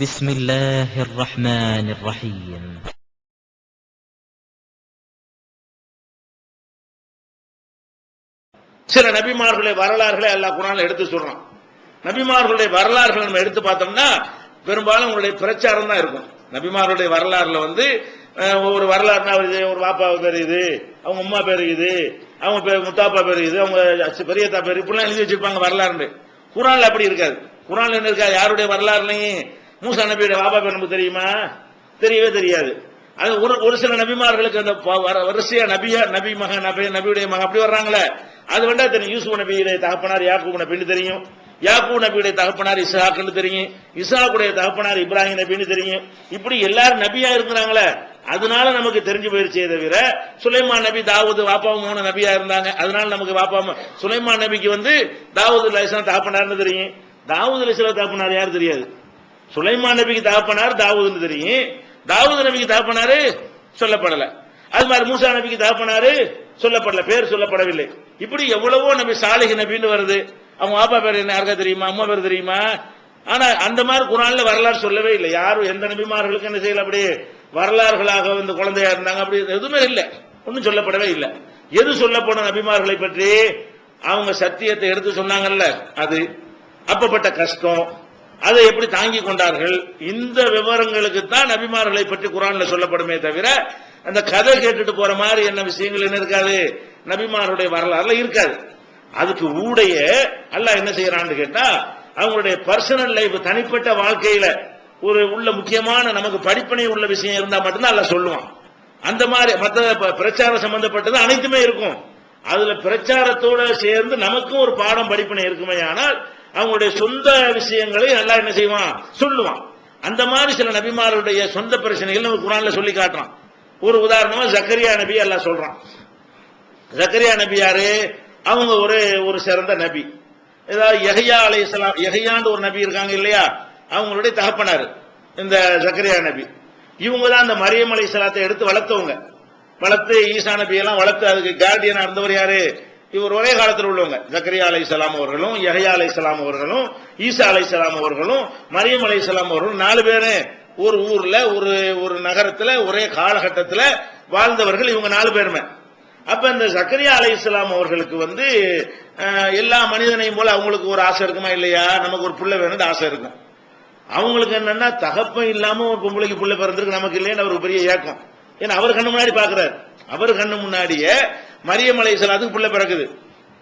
بسم الله الرحمن الرحيم. சில நபிமார்களுடைய வரலாறுகளை அல்லாஹ் குர்ஆன்ல எடுத்து சொல்றான். நபிமார்களுடைய வரலாறுகளை நம்ம எடுத்து பார்த்தோம்னா பெரும்பாலும் உங்களுடைய பிரச்சாரம் தான் இருக்கும். நபிமார்களுடைய வரலாறுல ஒரு வரலாறுனா ஒரு பாப்பா பேர் இது, அவங்க அம்மா பேர் இது, அவங்க பேர் முத்தாப்பா பேர் இது, அவங்க பெரியத்தா பேர் இப்படிலாம் எழுதி வச்சிருப்பாங்க வரலாறு. குர்ஆன்ல அப்படி இருக்காது. குர்ஆன்ல என்ன இருக்காது? யாருடைய வரலாறுலையும் மூசா நபியுடைய பாப்பா பேர் நமக்கு தெரியுமா? தெரியவே தெரியாது. அது ஒரு சில நபிமார்களுக்கு அந்த வரிசையா நபி மகன் நபியுடைய மகன் அப்படி வர்றாங்களே, அது வேண்டா தெரியும். யூசுப் நபியுடைய தகப்பனார் யாக்கூப் நபின்னு தெரியும், யாக்கூப் நபியுடைய தகப்பனார் இஸ்ஹாக்னு தெரியும், இஸ்ஹாக்குடைய தகப்பனார் இப்ராஹிம் நபின்னு தெரியும். இப்படி எல்லாரும் நபியா இருக்கிறாங்களே, அதனால நமக்கு தெரிஞ்சு போயிருச்சே தவிர சுலைமான் நபி தாவூது வாப்பாவும் 3 நபியா இருந்தாங்க, அதனால நமக்கு வாப்பா சுலைமான் நபிக்கு தாவூது அலைஹிஸ்ஸலாம் தகப்பனார்னு தெரியும். தாவூது அலைஹிஸ்ஸலாம் தகப்பனார் யாரு தெரியாது. சுலைமான் நபிக்கு தகப்பனார் தாவூதுன்னு தெரியும். தாவூது நபிக்கு தகப்பனாரு சொல்லப்படல. அது மாதிரி மூசா நபிக்கு தகப்பனாரு சொல்லப்படல, பேர் சொல்லப்படவில்லை. இப்படி எவ்வளவோ நபி சாலிஹ் நபின்னு வருது. அவங்க அப்பா பேர் என்ன யாருக்கா தெரியுமா? அம்மா பேர் தெரியுமா? ஆனா அந்த மாதிரி குர்ஆன்ல வரலாறு சொல்லவே இல்லை. யாரும் எந்த நபிமார்களுக்கு என்ன செய்யல, அப்படி வரலாறுகளாக குழந்தையா இருந்தாங்க அப்படி எதுவுமே இல்லை, ஒன்னும் சொல்லப்படவே இல்லை. எது சொல்லப்படும் நபிமார்களை பற்றி? அவங்க சத்தியத்தை எடுத்து சொன்னாங்கல்ல, அது அப்பப்பட்ட கஷ்டம், அதை எப்படி தாங்கி கொண்டார்கள், இந்த விவரங்களுக்கு தான் நபிமார்களை பற்றி குர்ஆன்ல சொல்லப்படுமே தவிர அந்த கதை கேட்டுட்டு போற மாதிரி என்ன விஷயங்கள் என்ன இருக்காது, நபிமாருடைய வரலாறுல இருக்காது. அதுக்கு ஊடைய அல்லாஹ் என்ன செய்யறான்னு கேட்டா, அவங்களுடைய பர்சனல் லைஃப் தனிப்பட்ட வாழ்க்கையில உள்ள முக்கியமான நமக்கு படிப்பினை உள்ள விஷயம் இருந்தா மட்டும்தான் அல்லாஹ் சொல்லுவான். அந்த மாதிரி மற்ற பிரச்சாரம் சம்பந்தப்பட்டது அனைத்துமே இருக்கும். அதுல பிரச்சாரத்தோட சேர்ந்து நமக்கும் ஒரு பாடம் படிப்பினை இருக்குமே, ஆனால் அவங்களுடைய சொந்த விஷயங்களை அல்லாஹ் என்ன செய்வான், சொல்லுவான். அந்த மாதிரி சில நபிமாருடைய சொந்த பிரச்சனைகள் நம்ம குர்ஆன்ல சொல்லி காட்டுறான். ஒரு உதாரணமா ஜக்கரியா நபி அல்லாஹ் சொல்றான். ஜக்கரியா நபி யாரு? அவங்க ஒரு சிறந்த நபி. ஏதாவது யஹ்யா அலைஹிஸ்ஸலாம், யஹ்யான்னு ஒரு நபி இருக்காங்க இல்லையா, அவங்களுடைய தகப்பனார் இந்த ஜக்கரியா நபி. இவங்க தான் அந்த மரியம் அலைஹிஸ்ஸலாத்தை எடுத்து வளர்த்து ஈசா நபி எல்லாம் வளர்த்து அதுக்கு கார்டியனா இருந்தவர் யாரு? இவர் ஒரே காலத்தில் உள்ளவங்க. ஜக்கரியா அலைஹிஸ்ஸலாம் அவர்களும், யஹ்யா அலைஹிஸ்ஸலாம் அவர்களும், ஈசா அலைஹிஸ்ஸலாம் அவர்களும், மரியம் அலைஹிஸ்ஸலாம் அவர்களும் 4 பேரு ஒரு ஊர்ல ஒரு நகரத்துல ஒரே காலகட்டத்தில் வாழ்ந்தவர்கள் இவங்க 4 பேருமே. அப்ப இந்த ஜக்கரியா அலைஹிஸ்ஸலாம் அவர்களுக்கு எல்லா மனிதனையும் போல அவங்களுக்கு ஒரு ஆசை இருக்குமா இல்லையா? நமக்கு ஒரு புள்ள வேணும்னு ஆசை இருக்கும். அவங்களுக்கு என்னன்னா தகப்பன் இல்லாம ஒரு பொம்பளைக்கு புள்ள பிறந்திருக்கு நமக்கு இல்லைன்னு அவருக்கு பெரிய ஏக்கம். ஏன்னா அவர் கண்ணு முன்னாடி பாக்குறாரு. அவர் கண்ணு முன்னாடியே மரியம் அலைஹிஸ்ஸலாத்துக்கு புள்ள பிறக்குது.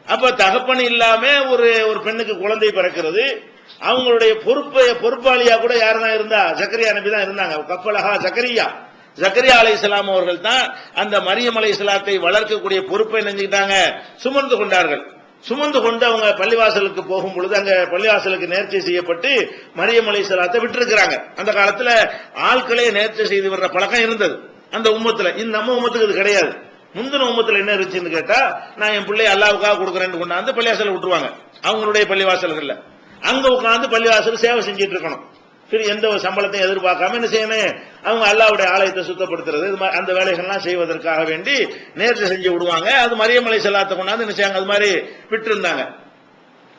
அப்ப தகப்பன் இல்லாம ஒரு பெண்ணுக்கு குழந்தை பிறக்கிறது. அவங்களுடைய பொறுப்பாளியா கூட யாருதான் இருந்தா? ஜக்கரியா நபி தான் இருந்தாங்க. கப்பலஹா ஜக்கரியா அலைஹிஸ்ஸலாம் அவர்கள் தான் அந்த மரியம் அலைஹிஸ்ஸலாத்தை வளர்க்கக்கூடிய பொறுப்பை நினைஞ்சுக்கிட்டாங்க, சுமந்து கொண்டார்கள். சுமந்து கொண்டு அவங்க பள்ளிவாசலுக்கு போகும் பொழுது அங்க பள்ளிவாசலுக்கு நேர்ச்சை செய்யப்பட்டு மரியம் அலைஹிஸ்ஸலாத்தை விட்டுருக்கிறாங்க. அந்த காலத்துல ஆட்களே நேர்ச்சை செய்து வர்ற பழக்கம் இருந்தது அந்த உம்மத்துல. இந்த நம்ம உம்மத்துக்கு இது கிடையாது. முந்தின உம்மத்துல என்ன இருந்துச்சுன்னு கேட்டா, நான் என் பிள்ளை அல்லாஹ்வுக்காக கொடுக்குறேன்னு கொண்டாந்து பள்ளிவாசல விட்டுருவாங்க. அவங்களுடைய பள்ளிவாசல்கள்ல அங்க உட்கார்ந்து பள்ளிவாசல் சேவை செஞ்சிட்டு இருக்கணும். சரி, எந்த ஒரு சம்பளத்தையும் எதிர்பார்க்காம என்ன செய்யணும், அவங்க அல்லாஹ்வுடைய ஆலயத்தை சுத்தப்படுத்துறது அந்த வேலைகள்லாம் செய்வதற்காக வேண்டி நேர்ச்சி செஞ்சு விடுவாங்க. அது மரியம் அலைஹிஸ்ஸலாத்தை கொண்டாந்து என்ன செய்யாங்க, அது மாதிரி விட்டு இருந்தாங்க.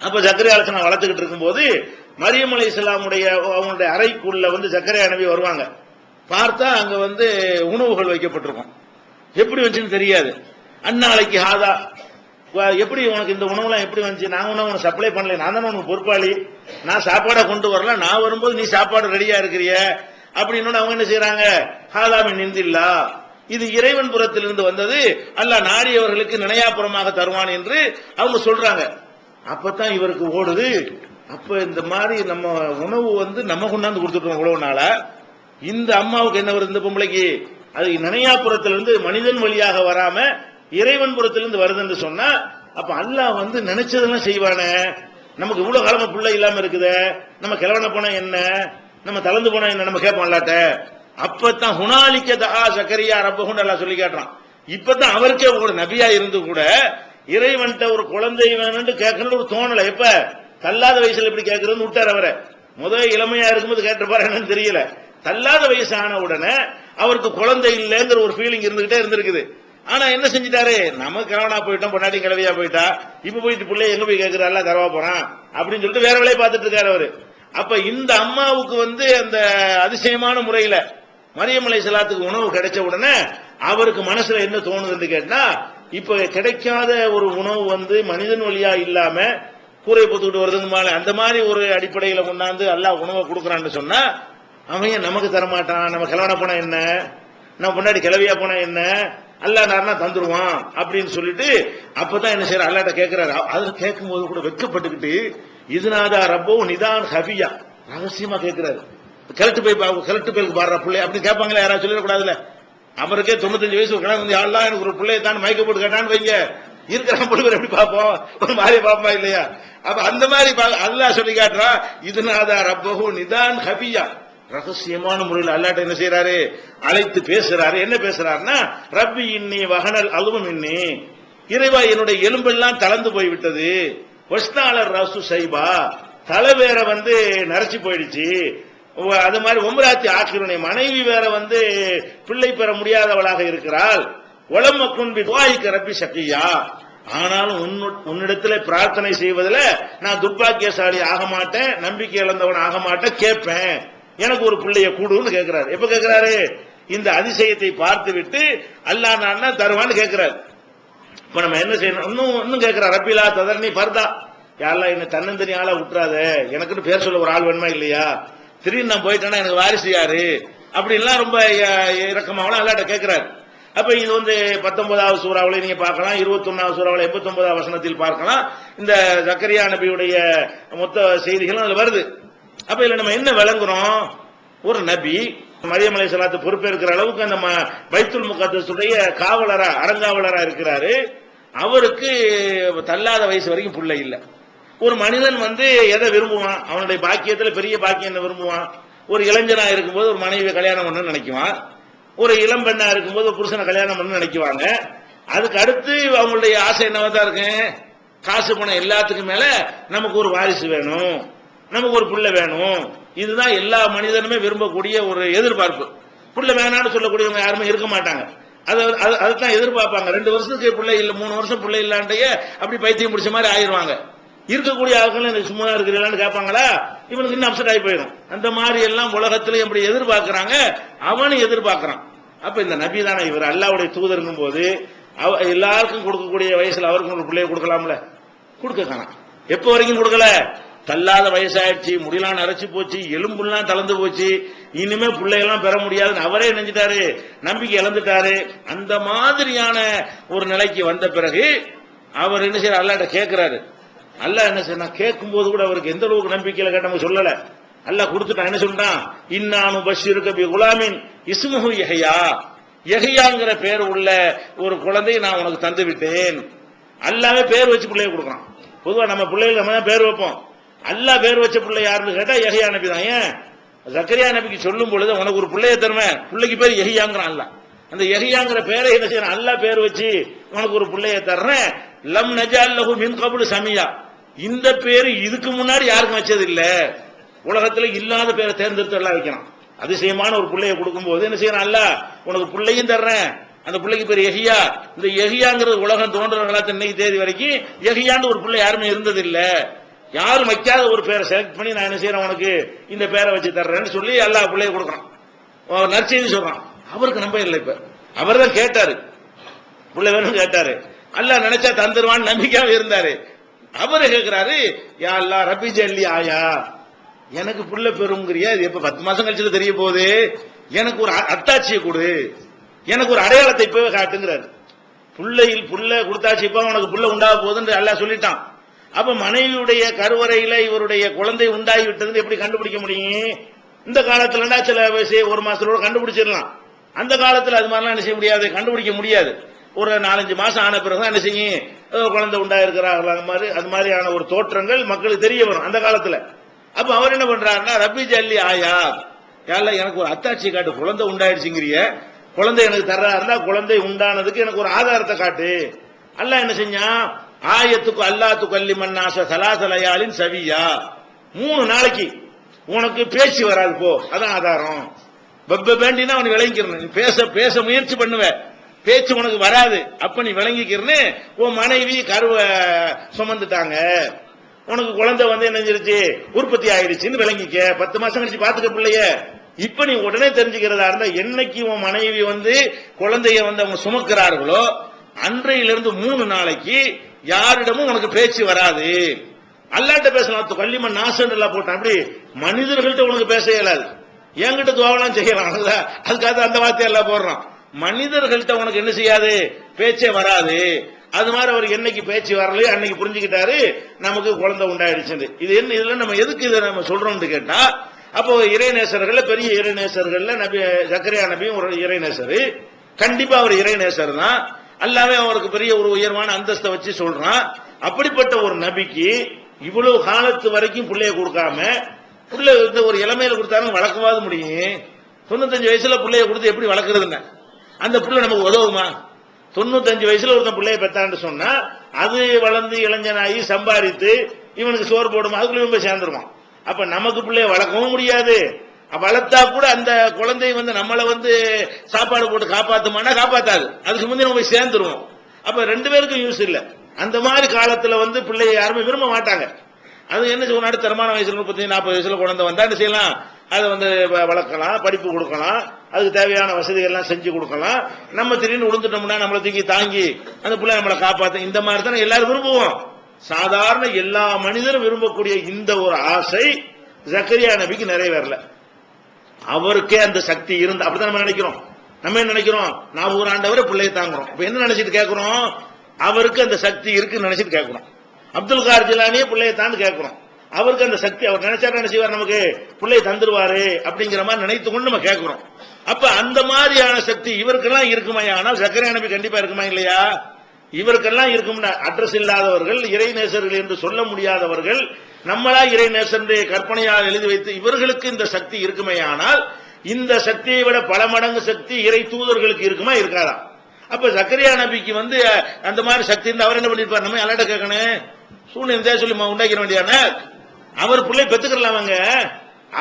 அப்ப ஜக்கரியா அலைஹிஸ்ஸலாம் வளர்த்துக்கிட்டு இருக்கும்போது மரியம் அலைஹிஸ்ஸலாமுடைய அவங்களுடைய அறைக்குள்ள ஜக்கரியா நபி வருவாங்க. பார்த்தா அங்க உணவுகள் வைக்கப்பட்டிருக்கும். எப்படி வந்துச்சுன்னு தெரியாது. அந்நாளைக்கு ஹாதா, எப்படி உனக்கு இந்த உணவுலாம் எப்படி வந்துச்சு? நாங்க உனக்கு சப்ளை பண்ணல, நான் தானே உனக்கு பொறுப்பாளி, நான் சாப்பாடை கொண்டு வரல, நான் வரும்போது நீ சாப்பாடு ரெடியா இருக்கிறிய அப்படின்னு அவங்க என்ன செய்யறாங்க, ஹாதாமின் நிந்தில்லா, இது இறைவன் புறத்திலிருந்து வந்தது, அல்லாஹ் நாடியவர்களுக்கு நினையாப்புறமாக தருவான் என்று அவங்க சொல்றாங்க. அப்பதான் இவருக்கு ஓடுது, அப்ப இந்த மாதிரி நம்ம உணவு நம்ம கொண்டாந்து கொடுத்துட்டோம் உழவுனால, இந்த அம்மாவுக்கு என்ன வருது, இந்த பொம்பளைக்கு அது நினையாப்புறத்திலிருந்து மனிதன் வழியாக வராம இறைவன் புறத்திலிருந்து வருது என்று சொன்னா, அப்ப அல்லாஹ் நினைச்சதெல்லாம் செய்வானே. நமக்கு இவ்வளவு காலமா புள்ள இல்லாம இருக்குது, நம்ம கிழவன போனா என்ன, நம்ம தளர்ந்து போனா என்ன, நம்ம கேட்போம்லாட்ட. அப்பதான் ஹுனாலிக்க தஆ ஜக்கரியா ரப்பஹு அல்லாஹ் சொல்லி காட்டுறான். இப்பதான் அவருக்கே ஒரு நபியா இருந்து கூட இறைவன்ட்ட ஒரு குழந்தை வேணும்னு கேட்கணும்னு ஒரு தோணல. எப்ப தள்ளாத வயசுல எப்படி கேட்கறதுன்னு விட்டார் அவரை. முதல் இளமையா இருக்கும்போது கேட்டிருப்பாரு, என்னன்னு தெரியல. தள்ளாத வயசான உடனே அவருக்கு குழந்தை இல்லைங்கிற ஒரு ஃபீலிங் இருந்துகிட்டே இருந்திருக்குது. ஆனா என்ன செஞ்சிட்டாரு, நம்ம கிழவனா போயிட்டோம், பொண்டாட்டி கிழவியா போயிட்டா, இப்ப போயிட்டு பிள்ளை எங்க போய் கேட்கிறாள் தரவா போறான் அப்படின்னு சொல்லிட்டு வேற வேலையை பார்த்துட்டு இருக்காரு அவரு. அப்ப இந்த அம்மாவுக்கு அந்த அதிசயமான முறையில மரியம் அலைஹிஸ்ஸலாத்துக்கு உணவு கிடைச்ச உடனே அவருக்கு மனசுல என்ன தோணுதுன்னு கேட்டா, இப்ப கிடைக்காத ஒரு உணவு மனிதன் வழியா இல்லாம கூரை பொத்துக்கிட்டு வருதுங்க அந்த மாதிரி ஒரு அடிப்படையில கொண்டாந்து அல்லாஹ் உணவை கொடுக்கறான்னு சொன்னா, அவன் நமக்கு தரமாட்டான், நம்ம கிழவனா போனா என்ன, நம்ம முன்னாடி கிளவியா போனா என்ன, அல்லாஹ் நார்னா தந்துருவான் அப்படின்னு சொல்லிட்டு அப்பதான் என்ன செய்யற அல்லாட்ட கேட்கிறாரு. அதுல கேட்கும் போது கூட வெட்கப்பட்டுக்கிட்டு இதுநாதா ரப்போ நிதான் ஹபியா ரகசியமா கேட்கிறாரு. கிழட்டு பேருக்கு பாடுற பிள்ளை அப்படின்னு கேட்பாங்களா யாராவது சொல்லிடக்கூடாதுல. அவருக்கே 95 வயசு யாரெல்லாம் எனக்கு ஒரு பிள்ளையை தான் மயக்க போட்டு கேட்டான்னு வைங்க, இருக்கிற பிள்ளை எப்படி பார்ப்போம், ஒரு மாதிரி பார்ப்போமா இல்லையா? அப்ப அந்த மாதிரி அல்லாஹ் சொல்லி காட்டுறான், இதுநாதா ரப்போ நிதான் ஹபியா ரகசியமான முறையில் அல்லாட்ட என்ன செய்யறாரு, அழைத்து பேசுறாரு. என்ன பேசுறாருன்னா, ரப்பி இன்னி வகனல் அலுவம் இன்னி, இறைவா என்னுடைய எலும்பெல்லாம் தளர்ந்து போய்விட்டது, வஸ்தாலர் ரசு சைபா தலை வேற நரைச்சி போயிடுச்சு, அது மாதிரி ஒம்பராத்தி ஆக்கிரனை மனைவி வேற பிள்ளை பெற முடியாதவளாக இருக்கிறாள், உலமக்குன் பிதுவாய்க்கு ரப்பி சக்கியா, ஆனாலும் உன்னிடத்துல பிரார்த்தனை செய்வதில் நான் துர்பாக்கியசாலி ஆக மாட்டேன், நம்பிக்கை இழந்தவன் ஆக மாட்டேன், கேட்பேன், எனக்கு ஒரு பிள்ளைய கூடுன்னு கேட்கிறாரு. எப்ப கேட்கிறாரு, இந்த அதிசயத்தை பார்த்து விட்டு அல்லாஹ் நான் தருவான்னு கேட்கிறாரு. இப்ப நம்ம என்ன செய்யணும், இன்னும் கேட்கிறார், ரப்பிலா ததர்னி பர்தா, யாரெல்லாம் என்ன தன்னந்தனியால விட்டுறாத, எனக்குன்னு பேர் சொல்ல ஒரு ஆள் வேணுமா இல்லையா, திடீர்னு நான் போயிட்டேன்னா எனக்கு வாரிசு யாரு அப்படின்லாம் ரொம்ப இறக்கமாவெல்லாம் அல்லாட்ட கேட்கிறாரு. அப்ப இது 19வது சூறாவுல நீங்க பார்க்கலாம், 21வது சூறாவுல 89வது வசனத்தில் பார்க்கலாம், இந்த ஜக்கரியா நபியுடைய மொத்த செய்திகளும் அதுல வருது. அப்ப இதுல நம்ம என்ன விளங்குறோம், ஒரு நபி மரியம் அலைஹிஸ்ஸலாத்து பொறுப்பேற்கிற அளவுக்கு அந்த பைத்துல் முகத்தஸுடைய காவலரா அறங்காவலரா இருக்கிறாரு. அவருக்கு தள்ளாத வயசு வரைக்கும் புள்ள இல்ல. ஒரு மனிதன் எதை விரும்புவான், அவனுடைய பாக்கியத்துல பெரிய பாக்கியம் என்ன விரும்புவான், ஒரு இளைஞனா இருக்கும்போது ஒரு மனைவியை கல்யாணம் பண்ண நினைக்குவான், ஒரு இளம் பெண்ணா இருக்கும்போது ஒரு புருஷனை கல்யாணம் பண்ண நினைக்குவாங்க. அதுக்கு அடுத்து அவங்களுடைய ஆசை என்னவா இருக்கு, காசு பணம் எல்லாத்துக்கும் மேல நமக்கு ஒரு வாரிசு வேணும், நமக்கு ஒரு புள்ள வேணும். இதுதான் எல்லா மனிதனுமே விரும்பக்கூடிய ஒரு எதிர்பார்ப்பு. புள்ள வேணான்னு சொல்லக்கூடியவங்க யாருமே இருக்க மாட்டாங்க. அதுதான் எதிர்பார்ப்பாங்க. 2 வருஷத்துக்கு பிள்ளை இல்ல, 3 வருஷம் பிள்ளை இல்லாண்டையே அப்படி பைத்தியம் பிடிச்ச மாதிரி ஆயிடுவாங்க. இருக்கக்கூடிய ஆட்கள் எனக்கு சும்மா இருக்கிறீங்களான்னு கேட்பாங்களா, இவனுக்கு இன்னும் அப்செட் ஆகி போயிடும். அந்த மாதிரி எல்லாம் உலகத்துல எப்படி எதிர்பார்க்கிறாங்க, அவனும் எதிர்பார்க்கிறான். அப்ப இந்த நபி தானே இவர் அல்லாஹ்வுடைய தூதருங்கும் போது எல்லாருக்கும் கொடுக்கக்கூடிய வயசுல அவருக்கு ஒரு பிள்ளைய கொடுக்கலாம்ல, கொடுக்க காணாம். எப்ப வரைக்கும் கொடுக்கல, தள்ளாத வயசாயிடுச்சு, முடியெல்லாம் நரைச்சு போச்சு, எலும்புலாம் தளர்ந்து போச்சு, இனிமே பிள்ளையெல்லாம் பெற முடியாதுன்னு அவரே நினைச்சிட்டாரு, நம்பிக்கை இழந்துட்டாரு. அந்த மாதிரியான ஒரு நிலைக்கு வந்த பிறகு அவர் என்ன செய்யறாரு, அல்லாஹ்ட்ட கேட்கிறாரு. அல்லாஹ் என்ன செய்ய, கேட்கும் போது கூட அவருக்கு எந்த அளவுக்கு நம்பிக்கையில கேட்டவங்க சொல்லல. அல்லாஹ் கொடுத்துட்டான். என்ன சொல்றான், இன்னானு பஷிருக பி குலாமின் இஸ்முஹு யஹ்யா, யஹ்யாங்கிற பேர் உள்ள ஒரு குழந்தையை நான் உனக்கு தந்து விட்டேன். அல்லாஹ்வே பேர் வச்சு பிள்ளைய கொடுக்குறான். பொதுவா நம்ம பிள்ளைகள் நம்ம தான் பேர் வைப்போம். அல்லாஹ் பேர் வச்ச பிள்ளை யாருன்னு கேட்டா யஹ்யா நபி தான். ஏன், ஜக்கரியா நபிக்கு சொல்லும் பொழுது உனக்கு ஒரு பிள்ளைய தருவேன், பிள்ளைக்கு பேர் யஹ்யாங்கிறான் அல்லாஹ். அந்த யஹ்யாங்கிற பேரை என்ன செய்யறான், அல்லாஹ் பேர் வச்சு உனக்கு ஒரு பிள்ளைய தர்றேன். லம் நஜால் லஹு மின் கப்லு சமியா, இந்த பேரு இதுக்கு முன்னாடி யாருக்கும் வச்சது இல்ல, உலகத்துல இல்லாத பேரை தேர்ந்தெடுத்து எல்லாம் வைக்கிறான். அதிசயமான ஒரு பிள்ளைய கொடுக்கும் போது என்ன செய்யறான், அல்லாஹ் உனக்கு பிள்ளையும் தர்றேன், அந்த பிள்ளைக்கு பேர் யஹ்யா. இந்த யஹ்யாங்கிறது உலகம் தோன்றவர்களா இன்னைக்கு தேதி வரைக்கும் யஹ்யான்னு ஒரு பிள்ளை யாருமே இருந்தது இல்ல, யாரும் வைக்காத ஒரு பேரை செலக்ட் பண்ணி நான் என்ன செய்யறேன், உனக்கு இந்த பேரை வச்சு தர்றேன்னு சொல்லி அல்லாஹ் பிள்ளைய கொடுக்குறான். நற்செய்தி சொல்றான். அவருக்கு நம்ப இல்லை. இப்ப அவர் தான் கேட்டாரு, பிள்ளை வேணும் கேட்டாரு, அல்லாஹ் நினைச்சா தந்துருவான்னு நம்பிக்கையாவே இருந்தாரு. அவரு கேட்கிறாரு, யா அல்லாஹ் ரப்பி ஜல்லி ஆயா, எனக்கு புள்ள பெறுங்கிறியா, இது எப்ப 10 மாசம் கழிச்சு தெரிய போகுது, எனக்கு ஒரு அத்தாட்சியை கொடு, எனக்கு ஒரு அடையாளத்தை இப்பவே காட்டுங்கிறாரு. புள்ள கொடுத்தாச்சு, இப்ப உனக்கு புள்ள உண்டாக போகுதுன்னு அல்லாஹ் சொல்லிட்டான். அப்ப மனைவியுடைய கருவறையில இவருடைய குழந்தை உண்டாகி விட்டது எப்படி கண்டுபிடிக்க முடியும்? இந்த காலத்துல சில 1 மாசத்தோட கண்டுபிடிச்சிடலாம். அந்த காலத்துல அது மாதிரிலாம் என்ன செய்ய முடியாது, கண்டுபிடிக்க முடியாது. ஒரு 4-5 மாசம் ஆன பிறகு என்ன செய்யும், குழந்தை உண்டாயிருக்கிறார்கள், அது மாதிரியான ஒரு தோற்றங்கள் மக்களுக்கு தெரிய வரும் அந்த காலத்துல. அப்ப அவர் என்ன பண்றாருன்னா, ரப்பி ஜல்லி ஆயா, யாரெல்லாம் எனக்கு ஒரு அத்தாட்சி காட்டு, குழந்தை உண்டாயிடுச்சுங்கிறிய, குழந்தை எனக்கு தர்றா இருந்தா குழந்தை உண்டானதுக்கு எனக்கு ஒரு ஆதாரத்தை காட்டு. அல்லாஹ் என்ன செஞ்சான், ஆயத்துக்கு அல்லாத்துக்கு அல்லி மன்னாச சலாசலையாலின் சவியா, 3 நாளைக்கு உனக்கு பேச்சு வராது போ, அதான் ஆதாரம். வேண்டினா அவனுக்கு விளங்கிக்கிறேன், பேச முயற்சி பண்ணுவ, பேச்சு உனக்கு வராது, அப்ப நீ விளங்கிக்கிறன்னு உன் மனைவி கருவை சுமந்துட்டாங்க. உனக்கு குழந்தை வந்து என்ன செஞ்சிருச்சு, உற்பத்தி ஆயிடுச்சுன்னு விளங்கிக்க, 10 மாசம் கழிச்சு பாத்துக்க பிள்ளைய. இப்ப நீ உடனே தெரிஞ்சுக்கிறதா இருந்தா, என்னைக்கு உன் மனைவி வந்து குழந்தைய வந்து அவங்க சுமக்கிறார்களோ அன்றையிலிருந்து 3 நாளைக்கு யாரிடமும் உனக்கு பேச்சு வராது. அல்லாட்ட பேசலாம், கல்லிமன் நாசன் எல்லாம் போட்டான். அப்படி மனிதர்கள்ட்ட உனக்கு பேச இயலாது. என்கிட்ட துவாவெல்லாம் செய்யலாம், அதுக்காக அந்த வார்த்தை எல்லாம் போடுறான். மனிதர்கள்ட்ட உனக்கு என்ன செய்யாது, பேச்சே வராது. அது மாதிரி அவர் என்னைக்கு பேச்சு வரலையோ அன்னைக்கு புரிஞ்சுக்கிட்டாரு நமக்கு குழந்தை உண்டாயிடுச்சு. இது என்ன, இதுல நம்ம எதுக்கு இதை நம்ம சொல்றோம்னு கேட்டா, அப்போ இறைநேசர்கள், பெரிய இறைநேசர்கள் நபி ஜக்கரியா நபியும் ஒரு இறைநேசர். கண்டிப்பா அவர் இறைநேசர் தான். அல்லாவே அவருக்கு பெரிய ஒரு உயர்வான அந்தஸ்தை வச்சு சொல்றான். அப்படிப்பட்ட ஒரு நபிக்கு இவ்வளவு காலத்து வரைக்கும் பிள்ளைய கொடுக்காம, புள்ள ஒரு இளமையில கொடுத்தாலும் வளர்க்கவாது முடியும். 95 வயசுல பிள்ளைய கொடுத்து எப்படி வளர்க்கறதுன்னு அந்த புள்ள நமக்கு உதவுமா? 95 வயசுல ஒருத்தன் பிள்ளைய பெத்தான்னு சொன்னா அது வளர்ந்து இளைஞனாகி சம்பாதித்து இவனுக்கு சோறு போடுமா, அதுக்குள்ள போய் சேர்ந்துருவான். அப்ப நமக்கு பிள்ளைய வளர்க்கவும் முடியாது. வளர்த்தா கூட அந்த குழந்தை வந்து நம்மளை வந்து சாப்பாடு போட்டு காப்பாத்துமானா காப்பாத்தாது, அதுக்கு முந்தைய நம்ம போய் சேர்ந்துருவோம். அப்ப 2 பேருக்கும் யூஸ் இல்ல. அந்த மாதிரி காலத்துல வந்து பிள்ளைய யாருமே விரும்ப மாட்டாங்க. அது என்ன செய்யணும், நடுத்தரமான வயசுல 35-40 வயசுல குழந்தை வந்தா என்ன செய்யலாம், அதை வந்து வளர்க்கலாம், படிப்பு கொடுக்கலாம், அதுக்கு தேவையான வசதிகள் எல்லாம் செஞ்சு கொடுக்கலாம். நம்ம திடீர்னு விழுந்துட்டோம்னா நம்மளை தூக்கி தாங்கி அந்த பிள்ளை நம்மளை காப்பாற்ற, இந்த மாதிரி தானே எல்லாரும் விரும்புவோம். சாதாரண எல்லா மனிதரும் விரும்பக்கூடிய இந்த ஒரு ஆசை ஜக்கரியா நபிக்கு நிறைவேறல. அவருக்கே அந்த சக்தி இருந்து, அப்படித்தான் நம்ம நினைக்கிறோம். நம்ம என்ன நினைக்கிறோம், நான் 100 ஆண்டவரை பிள்ளையை தாங்குறோம். இப்ப என்ன நினைச்சிட்டு கேட்கிறோம், அவருக்கு அந்த சக்தி இருக்குன்னு நினைச்சிட்டு கேட்கிறோம். அப்துல் கார் ஜிலானியே பிள்ளையை தான் கேட்கிறோம். அவருக்கு அந்த சக்தி, அவர் நினைச்சாரு என்ன செய்வார், நமக்கு பிள்ளையை தந்துருவாரு அப்படிங்கிற மாதிரி நினைத்து கொண்டு நம்ம கேட்கிறோம். அப்ப அந்த மாதிரியான சக்தி இவருக்கெல்லாம் இருக்குமா? ஆனால் ஜக்கரியா நபி கண்டிப்பா இருக்குமா இல்லையா? இவருக்கெல்லாம் இருக்கும்னா, அட்ரஸ் இல்லாதவர்கள், இறைநேசர்கள் என்று சொல்ல முடியாதவர்கள், நம்மளா இறைநேசனுடைய கற்பனையால் எழுதி வைத்து இவர்களுக்கு இந்த சக்தி இருக்குமே. ஆனால் இந்த சக்தியை விட பல மடங்கு சக்தி இறை தூதர்களுக்கு இருக்குமா, இருக்காதா? அப்ப ஜக்கரியா நபிக்கு வந்து அந்த மாதிரி சக்தி இருந்து அவர் என்ன பண்ணிருப்பார், நம்ம அல்லாட்ட கேட்கணும், சூழ்நிலை சொல்லி உண்டாக்கிற வேண்டியான அவர் பிள்ளை பெத்துக்கிறலாமாங்க.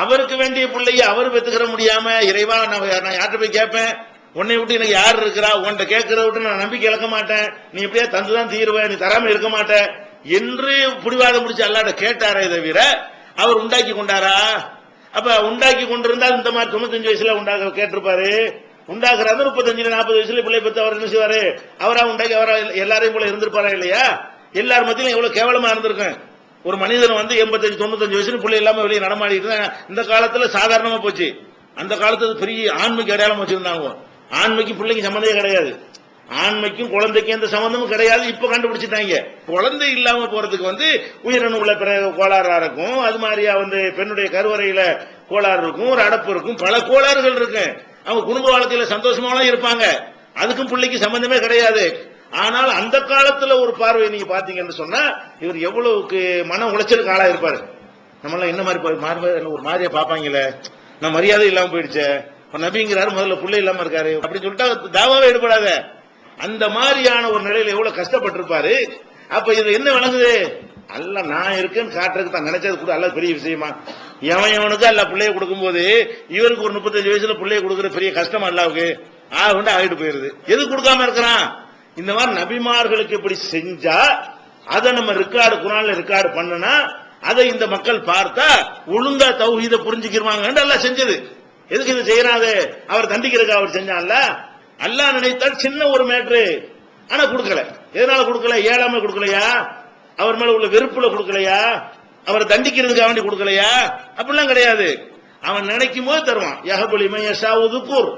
அவருக்கு வேண்டிய பிள்ளைய அவர் பெத்துக்கிற முடியாம, இறைவா நான் யார்கிட்ட போய் கேட்பேன், உன்னை விட்டு எனக்கு யார் இருக்கிறா, உன்கிட்ட கேட்கறத விட்டு நான் நம்பிக்கை இழக்க மாட்டேன், நீ எப்படியா தந்துதான் தீருவேன், நீ தராம இருக்க மாட்டேன் என்று புடிவாதம் முடிச்சு அல்லாட்ட கேட்டாரே தவிர அவர் உண்டாக்கி கொண்டாரா? அப்ப உண்டாக்கி கொண்டிருந்தால் இந்த மாதிரி 95 வயசுல உண்டாக கேட்டிருப்பாரு. உண்டாக்குறாரு 35-40 வயசுல பிள்ளை பெற்று அவர் என்ன செய்வாரு, அவரா உண்டாக்கி அவரா எல்லாரையும் போல இருந்திருப்பாரா இல்லையா? எல்லார் மத்தியிலும் எவ்வளவு கேவலமா இருந்திருக்கும். ஒரு மனிதன் வந்து 85-95 வயசுல பிள்ளை இல்லாம வெளியே நடமாடிட்டு இந்த காலத்துல சாதாரணமா போச்சு. அந்த காலத்துல பெரிய ஆண்மைக்கு அடையாளம் வச்சிருந்தாங்க. ஆண்மைக்கு பிள்ளைக்கு சம்பந்தமே கிடையாது, ஆண்மைக்கும் குழந்தைக்கும் எந்த சம்பந்தமும் கிடையாது. இப்ப கண்டுபிடிச்சிட்டாங்க. குழந்தை இல்லாம போறதுக்கு வந்து உயிரணு உள்ள கோளாறா இருக்கும், அது மாதிரியா வந்து பெண்ணுடைய கருவறையில கோளாறு இருக்கும், ஒரு அடப்பு இருக்கும், பல கோளாறுகள் இருக்கு. அவங்க குடும்ப வாழ்க்கையில சந்தோஷமாலாம் இருப்பாங்க, அதுக்கும் பிள்ளைக்கு சம்பந்தமே கிடையாது. ஆனால் அந்த காலத்துல ஒரு பார்வை நீங்க பாத்தீங்கன்னு சொன்னா இவர் எவ்வளவுக்கு மன உளைச்சலுக்கு ஆளா இருப்பாரு. நம்மளாம் என்ன மாதிரி ஒரு மாதிரியா பாப்பாங்கல்ல, நான் மரியாதை இல்லாம போயிடுச்சே, நபிங்கிறாரு முதல்ல பிள்ளை இல்லாம இருக்காரு அப்படின்னு சொல்லிட்டு தாவாவே ஈடுபடாத, அந்த மாதிரியான ஒரு நிலையில எவ்வளவு கஷ்டப்பட்டிருப்பாரு. அப்ப இது என்ன விளங்குது, அல்ல நான் இருக்கேன்னு காட்டுறதுக்கு தான் நினைச்சது கூட அல்ல பெரிய விஷயமா? எவனுக்கு அல்ல பிள்ளைய கொடுக்கும் போது இவருக்கு ஒரு 35 வயசுல பிள்ளைய கொடுக்குற பெரிய கஷ்டம் அல்லாவுக்கு ஆகிட்டு போயிருது. எது கொடுக்காம இருக்கிறான்? இந்த மாதிரி நபிமார்களுக்கு இப்படி செஞ்சா அதை நம்ம ரெக்கார்டு குர்ஆன்ல ரெக்கார்டு பண்ணனா அதை இந்த மக்கள் பார்த்தா ஒழுங்கா தௌஹீத புரிஞ்சுக்கிருவாங்க. அல்லாஹ் செஞ்சது எதுக்கு இது செய்யறாது? அவர் தண்டிக்கிறதுக்கு அவர் செஞ்சான்ல. அல்லாஹ் நினைத்தால் சின்ன ஒரு மேட்ரு, ஆனா கொடுக்கல. எதனால கொடுக்கல? ஏழாம கொடுக்கலையா? அவர் மேல உள்ள வெறுப்புல கொடுக்கலையா? அவரை தண்டிக்கிறதுக்காக வேண்டி கொடுக்கலையா? அப்படிலாம் கிடையாது. அவன் நினைக்கும் போது தருவான். யஹபுல் இமன் யஷாவு துக்கூர்,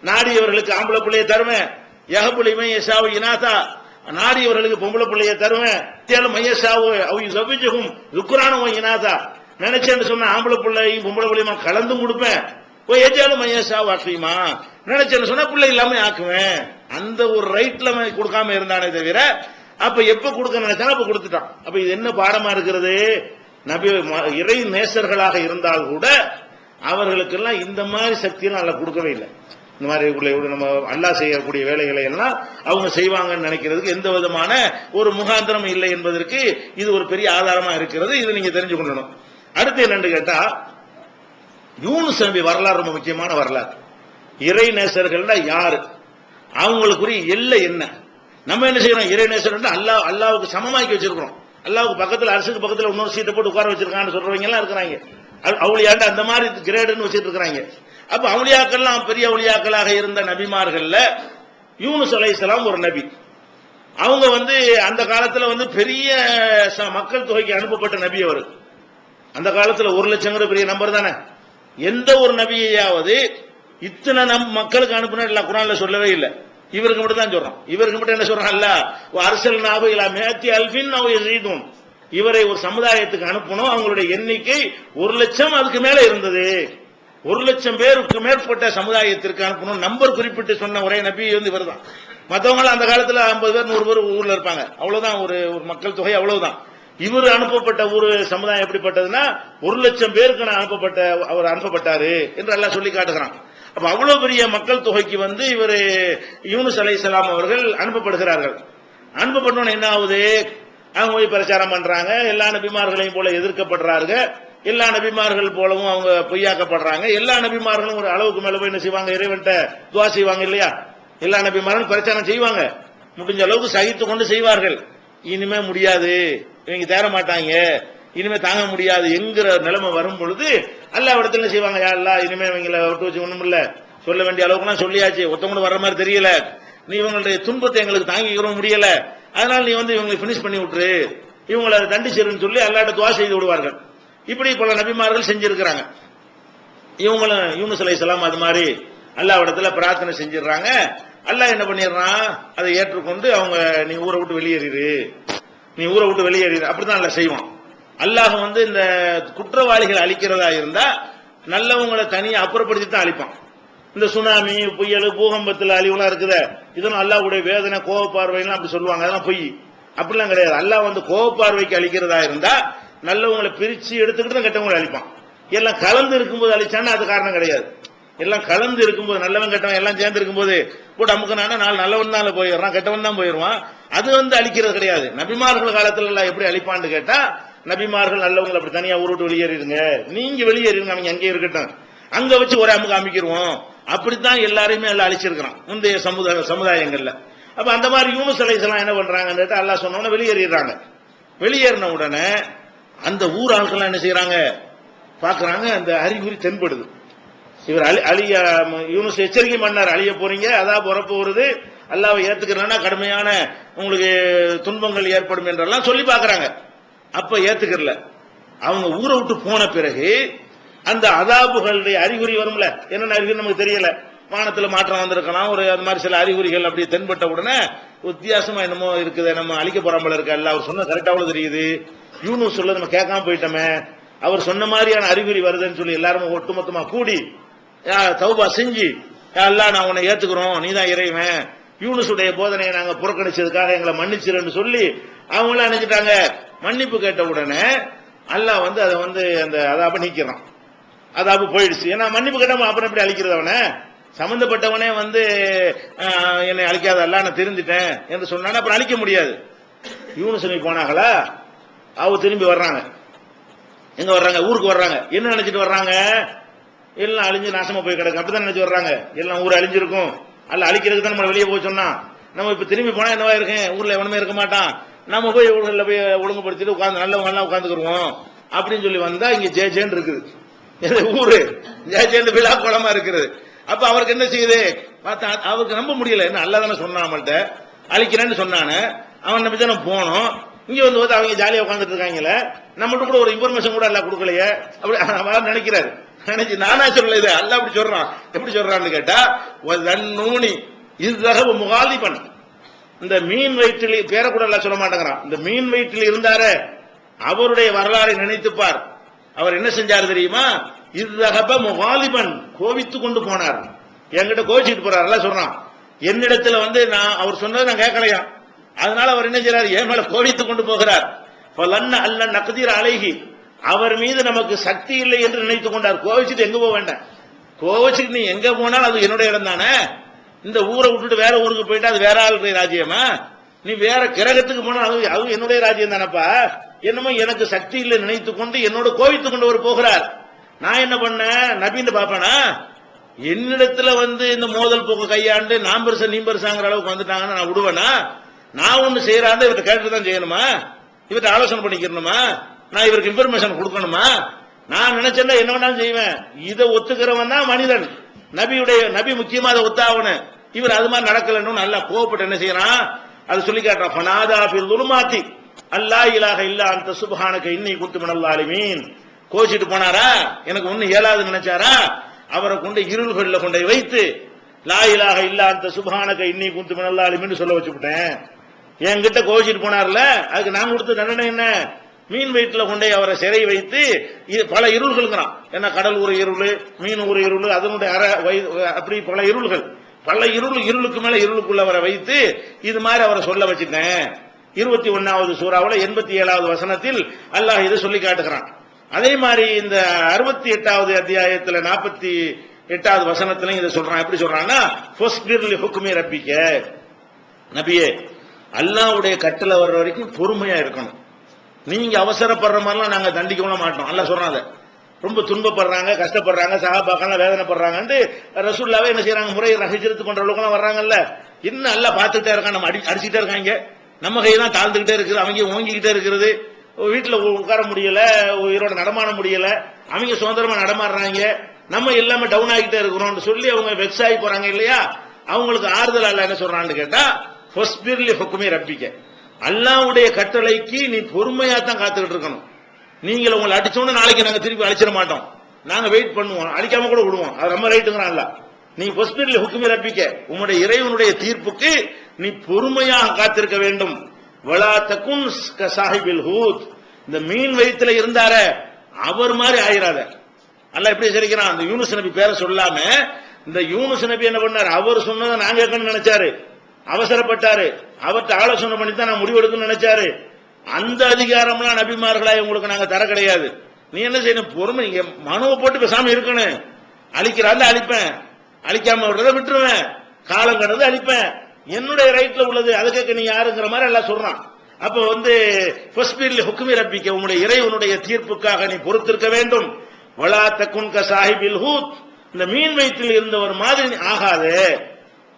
நாடியவர்களுக்கு ஆம்பளை பிள்ளைய தருவேன். யஹபுல் இமன் யஷாவு இனாதா, நாடியவர்களுக்கு பொம்பளை பிள்ளைய தருவேன். தேலும் மையஷாவு அவு யுஸவ்விஜுஹும் ذுக்ரான இனாதா, நினைச்சேன்னு சொன்ன ஆம்பளை பிள்ளையும் பொம்பளை பிள்ளையுமா கலந்தும் கொடுப்பேன். ஏஜாலும் மையஷாவு ஆக்குமா, நினைச்சேன்னு சொன்னா பிள்ளை இல்லாம ஆக்குவேன். அந்த ஒரு ரைட்ல கொடுக்காம இருந்தானே தவிர அப்ப எப்ப கொடுக்க நினைச்சாலும் அப்ப கொடுத்துட்டான். அப்ப இது என்ன பாடமா இருக்கிறது? நபி இறை நேசர்களாக இருந்தால் கூட அவர்களுக்கெல்லாம் இந்த மாதிரி சக்தியெல்லாம் அல்ல கொடுக்கவே இல்லை. இந்த மாதிரி நம்ம அல்லாஹ் செய்யக்கூடிய வேலைகளை எல்லாம் அவங்க செய்வாங்கன்னு நினைக்கிறதுக்கு எந்த விதமான ஒரு முகாந்திரம் இல்லை என்பதற்கு இது ஒரு பெரிய ஆதாரமா இருக்கிறது. இதை நீங்க தெரிஞ்சு கொள்ளணும். அடுத்து என்னன்னு கேட்டா, யூனுஸ் நபி வரலாறு ரொம்ப முக்கியமான வரலாறு. இறை நேசர்கள்னா யாரு, அவங்களுக்குரிய எல்லை என்ன? நம்ம என்ன செய்யறோம்? இறை நேசர் அல்லாஹ்வுக்கு சமமாக்கி வச்சிருக்கிறோம். அல்லாஹ்வுக்கு பக்கத்துல அரசுக்கு பக்கத்துல இன்னொரு சீட்டை போட்டு உட்கார வச்சிருக்கான்னு சொல்றவங்க எல்லாம் இருக்கிறாங்க. அவுளியாண்ட அந்த மாதிரி கிரேடுன்னு வச்சிட்டு இருக்கிறாங்க. அப்ப அவுளியாக்கள்லாம் பெரிய அவுளியாக்களாக இருந்த நபிமார்கள்ல யூனுஸ் அலைஹிஸ்ஸலாம் ஒரு நபி. அவங்க அந்த காலத்துல பெரிய மக்கள் தொகைக்கு அனுப்பப்பட்ட நபி. அவர் அந்த காலத்துல 1 லட்சங்கிற பெரிய நம்பர் தானே. எந்த ஒரு நபியையாவது இத்தனை மக்களுக்கு அனுப்புனா இல்ல குர்ஆன்ல சொல்லவே இல்லை. இவருக்கு மட்டும் தான் சொல்றான். இவருக்கு மட்டும் என்ன சொல்றான்? அல்ல அர்சல்னாஹு இலா மிஅத்தி அல்ஃபின் அவ் யஸீதுன். இவரை ஒரு சமுதாயத்துக்கு அனுப்பணும், அவங்களுடைய எண்ணிக்கை 1 லட்சம் அதுக்கு மேல இருந்தது. 1 லட்சம் பேருக்கு மேற்பட்ட சமுதாயத்திற்கு அனுப்பணும் நம்பர் குறிப்பிட்டு சொன்ன ஒரே நபி இவர் தான். மற்றவங்க அந்த காலத்துல 50 பேர் 100 பேர் ஊர்ல இருப்பாங்க, அவ்வளவுதான் ஒரு மக்கள் தொகை, அவ்வளவுதான். இவர் அனுப்பப்பட்ட ஒரு சமுதாயம் எப்படிப்பட்டதுன்னா 1 லட்சம் பேருக்கு அவர் அனுப்பப்பட்டாரு என்று எல்லாம் சொல்லி காட்டுகிறான். அப்ப அவ்வளவு பெரிய மக்கள் தொகைக்கு இவர் யூனுஸ் அலைஹிஸ்ஸலாம் அவர்கள் அனுப்பப்படுகிறார்கள். அனுப்பப்பட்டோன்னு என்ன ஆகுது? அவங்க போய் பிரச்சாரம் பண்றாங்க, எல்லா நபிமார்களையும் போல எதிர்க்கப்படுறாங்க, எல்லா நபிமார்கள் போலவும் அவங்க பொய்யாக்கப்படுறாங்க. எல்லா நபிமார்களும் ஒரு அளவுக்கு மேல போய் என்ன செய்வாங்க? இறைவன்ட்ட துஆ செய்வாங்க இல்லையா? எல்லா நபிமார்களும் பிரச்சாரம் செய்வாங்க, முடிஞ்ச அளவுக்கு சகித்து கொண்டு செய்வார்கள். இனிமே முடியாது, இவங்க தேர மாட்டாங்க, இனிமே தாங்க முடியாது என்கிற நிலைமை வரும் பொழுது அல்லாஹ்விடத்துல என்ன செய்வாங்க? யா அல்லாஹ், இனிமே இவங்களை விட்டு வச்சு ஒண்ணும் இல்ல, சொல்ல வேண்டிய அளவுக்குலாம் சொல்லியாச்சு, ஒருத்தவங்க வர்ற மாதிரி தெரியல, நீ இவங்களுடைய துன்பத்தை எங்களுக்கு தாங்கிக்கிற முடியல, அதனால நீ இவங்களை பினிஷ் பண்ணி விட்டுரு, இவங்களை தண்டிச்சிருன்னு சொல்லி அல்லாஹ்ட்ட துஆ செய்து விடுவார்கள். இப்படி பல நபிமார்கள் செஞ்சிருக்கிறாங்க. இவங்களும் யூனுஸ் அலைஹிஸ்ஸலாம் அது மாதிரி அல்லாஹ்விடத்துல பிரார்த்தனை செஞ்சிடறாங்க. அல்லாஹ் என்ன பண்ணிடுறான்? அதை ஏற்றுக்கொண்டு அவங்க நீ ஊரை விட்டு வெளியேறிரு, நீ ஊரை விட்டு வெளியேறிரு, அப்படிதான் அல்லாஹ் செய்வான். அல்லாஹ் இந்த குற்றவாளிகளை அழிக்கிறதா இருந்தா நல்லவங்களை தனியா அப்புறப்படுத்தி தான் அழிப்பான். இந்த சுனாமி, புயல், பூகம்பத்தில் அழிவுலாம் இருக்குது, இதெல்லாம் அல்லாஹ்வுடைய வேதனை, கோபப்பார்வைலாம் அப்படி சொல்லுவாங்க, அதெல்லாம் பொய். அப்படிலாம் கிடையாது. அல்லாஹ் கோபப்பார்வைக்கு அழிக்கிறதா இருந்தா நல்லவங்களை பிரிச்சு எடுத்துக்கிட்டு கெட்டவங்களை அழிப்பான். எல்லாம் கலந்து இருக்கும்போது அழிச்சான்னா அது காரணம் கிடையாது. எல்லாம் கலந்து இருக்கும்போது நல்லவன் கெட்டவன் எல்லாம் சேர்ந்து இருக்கும்போது போட்டு அமுக்கனானா நாலு நல்லவன் தான் போயிடுறான், கெட்டவன் தான் போயிடுவான். அது அழிக்கிறது கிடையாது. நபிமார்கள் காலத்துல எல்லாம் எப்படி அழிப்பான்னு கேட்டா, நபிமார்கள் நல்லவங்களை அப்படி தனியா ஊருட்டு வெளியேறிடுங்க, நீங்க வெளியேறிடுங்க, அவங்க அங்கே இருக்கட்டும், அங்க வச்சு ஒரு அமுக அமைக்கிடுவோம், அப்படித்தான் எல்லாரையுமே எல்லாம் அழிச்சிருக்கிறான் முந்தைய சமுதாயங்கள்ல. அப்ப அந்த மாதிரி யூனுஸ் அலைஹிஸ்ஸலாம் என்ன பண்றாங்கன்னு கேட்டா அல்லாஹ் சொன்னோன்னு வெளியேறிடுறாங்க. வெளியேறின உடனே அந்த ஊர் ஆட்கள் என்ன செய்யறாங்க? பாக்குறாங்க, அந்த அறிகுறி தென்படுது. இவர் அழிய யூனுஸ் எச்சரிக்கை பண்ணார், அழிய போறீங்க, அதான் பொறப்பு வருது, அல்லாஹ்வை ஏத்துக்கிறேன்னா கடுமையான உங்களுக்கு துன்பங்கள் ஏற்படும் என்றெல்லாம் சொல்லி பாக்குறாங்க. அப்ப ஏத்துக்கிறல. அவங்க ஊரை விட்டு போன பிறகு அந்த அதாபுகளுடைய அறிகுறி வரும்ல, என்னென்ன அறிகுறி நமக்கு தெரியல, வானத்துல மாற்றம் வந்திருக்கலாம், ஒரு அது மாதிரி சில அறிகுறிகள் அப்படி தென்பட்ட உடனே வித்தியாசமா என்னமோ இருக்குது, நம்ம அழிக்க போறாமல இருக்க, அல்ல அவர் சொன்ன கரெக்டாவது தெரியுது, யூனுஸ் சொல்ல நம்ம கேட்காம போயிட்டோமே, அவர் சொன்ன மாதிரியான அறிகுறி வருதுன்னு சொல்லி எல்லாரும் ஒட்டுமொத்தமா கூடி தௌபா செஞ்சு, அல்லாஹ் நான் உன்னை ஏத்துக்கிறோம், நீதான் இறைவன், யூனுஸுடைய போதனையை நாங்க புறக்கணிச்சதுக்காக எங்களை மன்னிச்சிருன்னு சொல்லி அவங்களும் நினைச்சிட்டாங்க. மன்னிப்பு கேட்ட உடனே அல்லாஹ் அதை அந்த அதாப நீக்கிறான். அதாபு போயிடுச்சு. ஏன்னா மன்னிப்பு கேட்டாம அப்புறம் எப்படி அழிக்கிறது? அவனை சம்பந்தப்பட்டவனே என்னை அழிக்காத அல்லாஹ் நான் தெரிஞ்சிட்டேன் என்று சொன்னானே அப்புறம் அழிக்க முடியாது. யூனுஸ் நபி போனாங்களா, அவங்க திரும்பி வர்றாங்க. எங்க வர்றாங்க? ஊருக்கு வர்றாங்க. என்ன நினைச்சிட்டு வர்றாங்க? எல்லாம் அழிஞ்சு நாசமா போய் கிடக்கு, அப்படிதான் நினைச்சு வர்றாங்க. எல்லாம் ஊர் அழிஞ்சிருக்கும், அல்ல அழிக்கிறதுக்கு தான் நம்ம வெளியே போய் சொன்னா, நம்ம இப்ப திரும்பி போனா என்னவா இருக்கேன், ஊர்ல எவனுமே இருக்க மாட்டான், நம்ம போய் ஊர்ல போய் ஒழுங்குபடுத்திட்டு உட்காந்து நல்லவங்க எல்லாம் உட்காந்துக்குருவோம் அப்படின்னு சொல்லி வந்தா இங்க ஜேஜேன்னு இருக்குது, ஊரு ஜேஜேன்னு விழா கோலமா இருக்குது. அப்ப அவருக்கு என்ன செய்யுது? அவருக்கு நம்ப முடியல, என்ன அல்ல தானே சொன்னான், நம்மள்ட்ட அழிக்கிறேன்னு சொன்னானே, அவன் நம்பி தானே போனோம், இங்க அவங்க ஜாலியா உட்காந்துட்டு இருக்காங்களே, நம்மகிட்ட கூட ஒரு இன்ஃபர்மேஷன் கூட அல்ல கொடுக்கலையே, அப்படி நினைக்கிறாரு. நினைச்சு நானா சொல்லல, இது அல்ல அப்படி சொல்றான். எப்படி சொல்றான்னு கேட்டா, இது முகாலிபன், இந்த மீன் வயிற்றில் பேர கூட எல்லாம் சொல்ல மாட்டேங்கிறான், இந்த மீன் வயிற்றில் இருந்தாரு, அவருடைய வரலாறை நினைத்துப்பார். அவர் என்ன செஞ்சாரு தெரியுமா? இது முகாலிபன், கோவித்து கொண்டு போனார், என்கிட்ட கோவிச்சுட்டு போறார். எல்லாம் சொல்றான், என்னிடத்துல நான் அவர் சொன்னதை நான் கேட்கலையா, அதனால அவர் என்ன செய்யறாரு? என் மேல கோவித்து கொண்டு போகிறார். அல்ல நக்தீர் அலைஹி, அவர் மீது நமக்கு சக்தி இல்லை என்று நினைத்துக் கொண்டார். கோவிச்சுட்டு எங்க போக வேண்டாம், கோவிச்சுட்டு நீ எங்க போனாலும் அது என்னுடைய இடம் தானே, இந்த ஊரை விட்டுட்டு வேற ஊருக்கு போயிட்டா அது வேற ஆளுடைய ராஜ்யமா, நீ வேற கிரகத்துக்கு போனா அது என்னுடைய ராஜ்யம் தானப்பா, என்னமோ எனக்கு சக்தி இல்லை நினைத்துக் கொண்டு என்னோட கோவித்துக் கொண்டு அவர் போகிறார். நான் என்ன பண்ண, நபின்னு பாப்பேனா? என்னிடத்துல இந்த மோதல் போக்கு கையாண்டு நான் பெருசா நீ பெருசாங்கிற அளவுக்கு வந்துட்டாங்கன்னு நான் விடுவேனா? நான் ஒண்ணு செய்யறாங்க இவர்கிட்ட கேட்டுதான் செய்யணுமா? இவர்கிட்ட ஆலோசனை பண்ணிக்கணுமா, நான் இவருக்கு இன்ஃபர்மேஷன் கொடுக்கணுமா, நான் நினைச்சேன்னா என்ன வேணாலும் செய்வேன். இதை ஒத்துக்கிறவன் தான் மனிதன். நபி முக்கியமா அதை ஒத்தாவணும். இவர் அது மாதிரி நடக்கலன்னு நல்லா கோவப்பட்டு என்ன செய்யறான், அது சொல்லி காட்டுறான். ஃபனாதா ஃபில் ظுலுமாத்தி அல்லா இலாஹ இல்லா அன்த சுப்ஹானக இன்னி குன்து மினல் ஸாலிமீன். கோச்சிட்டு போனாரா, எனக்கு ஒண்ணு இயலாதுன்னு நினைச்சாரா, அவரை கொண்டு இருள்கள்ல கொண்டு வைத்து லா இலாஹ இல்லா அன்த சுப்ஹானக இன்னி குன்து மினல் ஸாலிமீன் சொல்ல வச்சுட்டேன். என்கிட்ட கோச்சிட்டு போனார்ல, அதுக்கு நான் கொடுத்த தண்டனை என்ன, மீன் வயிற்றுல கொண்டே அவரை சிறை வைத்து பல இருள்கள்ங்கிறான். ஏன்னா கடல் ஒரு இருள், மீன் ஒரு இருள், அதனுடைய அப்படி பல இருள்கள், பல இருளுக்கு மேல இருளுக்குள்ள அவரை வைத்து இது மாதிரி அவரை சொல்ல வச்சுட்டேன். 21வது சூறாவுல 87வது வசனத்தில் அல்லாஹ் இதை சொல்லி காட்டுகிறான். அதே மாதிரி இந்த 68வது அத்தியாயத்தில் 48வது வசனத்திலையும் இதை சொல்றான். எப்படி சொல்றான்னா, ஃபஸ்பிர் லி ஹுக்மி ரப்பிக்க, நபியே அல்லாஹ்வுடைய கட்டளை வர்ற வரைக்கும் பொறுமையா இருக்கணும். நீங்க அவசரப்படுற மாதிரிலாம் நாங்க தண்டிக்கவும் மாட்டோம். அல்லாஹ் சொல்றாங்க. ரொம்ப துன்பப்படுறாங்க, கஷ்டப்படுறாங்க, சஹாபாக்கள் வேதனைப்படுறாங்கன்னு ரசூலுல்லாஹ் என்ன செய்யறாங்க, முறை ஹிஜ்ரத் பண்ற அளவுக்கு வர்றாங்கல்ல, இன்னும் எல்லாம் பார்த்துட்டே இருக்காங்க, நம்ம அடிச்சுட்டே இருக்காங்க, நம்ம கை தான் தாழ்ந்துகிட்டே இருக்குது, அவங்க ஓங்கிக்கிட்டே இருக்கிறது, வீட்டுல உட்கார முடியல, உயிரோட நடமாட முடியல, அவங்க சுதந்திரமா நடமாடுறாங்க, நம்ம எல்லாமே டவுன் ஆகிட்டே இருக்கிறோம் சொல்லி அவங்க வெக்ஸ் ஆகி போறாங்க இல்லையா. அவங்களுக்கு ஆறுதல் அல்லாஹ் என்ன சொல்றான்னு கேட்டா, ஃபஸ்பிர் லி ஹுக்மி ரப்பிக்க, அல்லாஹ்வுடைய கட்டளைக்கு நீ பொறுமையா தான் காத்துக்கிட்டு இருக்கணும். நீங்க உங்களை அடிச்சோன்னு நாளைக்கு நாங்க திருப்பி அழிச்சிட மாட்டோம், நாங்க வெயிட் பண்ணுவோம், அழிக்காம கூட விடுவோம், அது நம்ம ரைட்டுங்கிறான் அல்லாஹ். நீ ஃபஸ்பிர் லி ஹுக்மி ரப்பிக்க, உன்னுடைய இறைவனுடைய தீர்ப்புக்கு நீ பொறுமையாக காத்திருக்க வேண்டும். வலா தகுன் கசாஹிபில் ஹூத், இந்த மீன் வயித்துல இருந்தார அவர் மாதிரி ஆயிராத. அல்லாஹ் எப்படி சரிக்கிறான், அந்த யூனுஸ் நபி பேரை சொல்லாம இந்த யூனுஸ் நபி என்ன பண்ணாரு, அவர் சொன்னதை நாங்க கேட்கணும்னு நினைச்சாரு, அவசரப்பட்டாரு, அவர்கிட்ட ஆலோசனை பண்ணி தான் நான் முடிவெடுக்கணும்னு நினைச்சாரு. அந்த அதிகாரம்லாம் நபிமார்களாய் உங்களுக்கு நாங்க தர கிடையாது. நீ என்ன செய்யணும், பொறுமை, நீங்க மனுவை போட்டு பேசாம இருக்கணும். அழிக்கிறாரு அழிப்பேன், அழிக்காம விடுறத விட்டுருவேன், காலம் கடந்து அழிப்பேன், என்னுடைய ரைட்ல உள்ளது, அதை கேட்க நீ யாருங்கிற மாதிரி எல்லாம் சொல்றான். அப்ப ஃபஸ்பிர் லி ஹுக்மி ரப்பிக்க, உன்னுடைய இறைவனுடைய தீர்ப்புக்காக நீ பொறுத்திருக்க வேண்டும். வலா தகுன் கசாஹிபில் ஹூத், இந்த மீன் வயிற்றில் இருந்தவர் மாதிரி நீ ஆகாதே.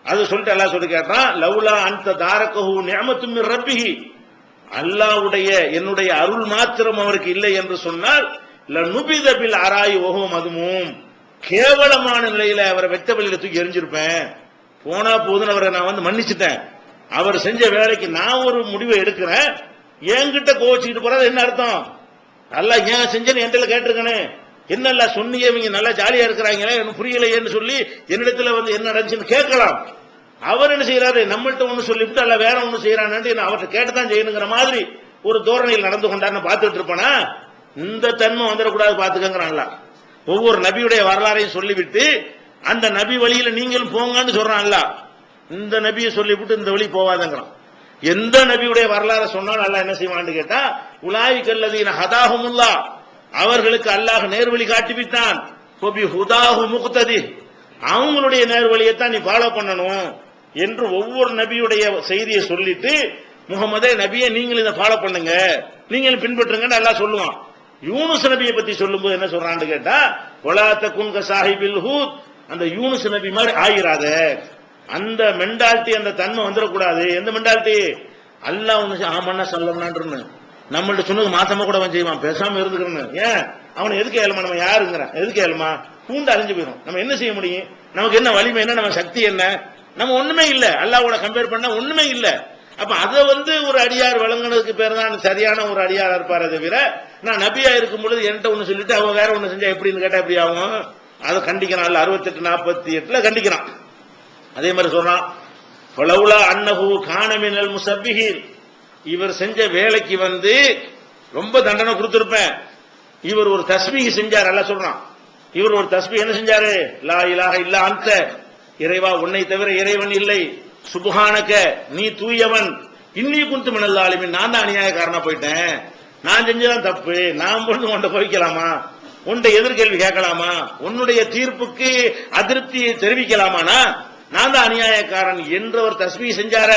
அது சொல்லிட்டு அல்லாஹ் சொல்லி கேட்டான், லவ்லா அன்த தாரகஹு நிஅமத்தும் மிர் ரப்பிஹி, அல்லாஹ்வுடைய என்னுடைய அருள் மாத்திரம் அவருக்கு இல்லை என்று சொன்னால் லனுபித பில் அராயி வஹுவ மதுமூம், கேவலமான நிலையில அவரை வெட்ட வெளியில தூக்கி எரிஞ்சிருப்பேன். போனா போதுன்னு அவரை நான் மன்னிச்சுட்டேன். அவர் செஞ்ச வேலைக்கு நான் ஒரு முடிவை எடுக்கிறேன், என்கிட்ட கோச்சிக்கிட்டு போறது என்ன அர்த்தம், நல்லா ஏன் செஞ்சேன்னு என்கிட்ட கேட்டிருக்கேன், என்னெல்லாம் சொன்னீங்க, இவங்க நல்லா ஜாலியா இருக்கிறாங்களே, எனக்கு புரியலையேன்னு சொல்லி என்னிடத்துல என்ன நடந்துச்சுன்னு கேட்கலாம். அவர் என்ன செய்யறாரு, நம்மள்ட்ட ஒண்ணு சொல்லிவிட்டு அல்ல வேற ஒண்ணு செய்யறான்னு அவர்கிட்ட கேட்டுதான் செய்யணுங்கிற மாதிரி ஒரு தோரணையில் நடந்து கொண்டாருன்னு பார்த்துட்டு இருப்பானா, இந்த தன்மை வந்துடக்கூடாது பார்த்துக்கங்கிறான்ல. ஒவ்வொரு நபியுடைய வரலாறையும் சொல்லிவிட்டு அந்த நபி வழியில நீங்களும் போங்கன்னு சொல்றான்ல, இந்த நபியை சொல்லிவிட்டு இந்த வழி போவாதங்கிறான். எந்த நபியுடைய வரலாறு சொன்னாலும் அல்லாஹ் என்ன செய்வான்னு கேட்டா, உலாயிகல்லதீன ஹதாஹுமுல்லாஹ், அவர்களுக்கு அல்லாஹ் நேர்வழி காட்டிவிட்டான், ஹுதாஹு முக்ததி, அவங்களுடைய நேர்வழியைத்தான் நீ ஃபாலோ பண்ணணும் என்று ஒவ்வொரு நபியுடைய செய்தியை சொல்லிட்டு, முகமதே நபியை நீங்களும் இதை ஃபாலோ பண்ணுங்க, நீங்களும் பின்பற்றுங்கன்னு அல்லாஹ் சொல்லுவான். யூனுஸ் நபியை பத்தி சொல்லும்போது என்ன சொல்றான்னு கேட்டா, வலா தகுன் கசாஹிபில் ஹூத், அந்த யூனுஸ் நபி மாதிரி ஆயிராத, அந்த மெண்டாலிட்டி அந்த தன்மை வந்துடக்கூடாது. எந்த மெண்டாலிட்டி, அல்லாஹ் ஒண்ணு ஆமன்னா சொல்லலான்னு நம்மள்ட்ட சொன்னது மாசமா கூட அவன் செய்வான், பேசாம இருந்துக்கிறன்னு. ஏன் அவனை எதுக்கு ஏழுமா, நம்ம யாருங்கிறான், எதுக்கு ஏழுமா, பூண்டு அழிஞ்சு போயிடும். நம்ம என்ன செய்ய முடியும், நமக்கு என்ன வலிமை என்ன, நம்ம சக்தி என்ன, நம்ம ஒண்ணுமே இல்ல, அல்லாஹ்வோட கம்பேர் பண்ணா ஒண்ணுமே இல்ல. அப்ப அதை ஒரு அடியார் வழங்கினதுக்கு பேர் தான் சரியான ஒரு அடியாரா இருப்பாரு. தவிர நான் நபியா இருக்கும் பொழுது என்கிட்ட ஒண்ணு சொல்லிட்டு அவன் வேற ஒண்ணு செஞ்சா எப்படின்னு கேட்டா எப்படி ஆகும், அதை கண்டிக்கிறான். 68-48 கண்டிக்கிறான். அதே மாதிரி சொல்றான், ஃபலவுலா அன்னஹு கான மினல் முஸப்பிஹீன், இவர் செஞ்ச வேலைக்கு ரொம்ப தண்டனை கொடுத்திருப்பேன். இவர் ஒரு தஸ்பீஹ் செஞ்சார், அல்லாஹ் சொல்றான். இவர் ஒரு தஸ்பீஹ் என்ன செஞ்சாரு, லா இலாஹ இல்லா அன்த, இறைவா உன்னை தவிர இறைவன் இல்லை, சுப்ஹானக நீ தூயவன், இன்னி குன்து மினல் ஸாலிமீன், நான் தான் அநியாயக்காரனா போயிட்டேன், நான் செஞ்சதான் தப்பு, நான் உன்னை போய்க்கலாமா, உன்னுடைய எதிர்கேள்வி கேட்கலாமா, உன்னுடைய தீர்ப்புக்கு அதிருப்தியை தெரிவிக்கலாமானா, நான் தான் அநியாயக்காரன் என்று அவர் தஸ்பீஹ் செஞ்சார.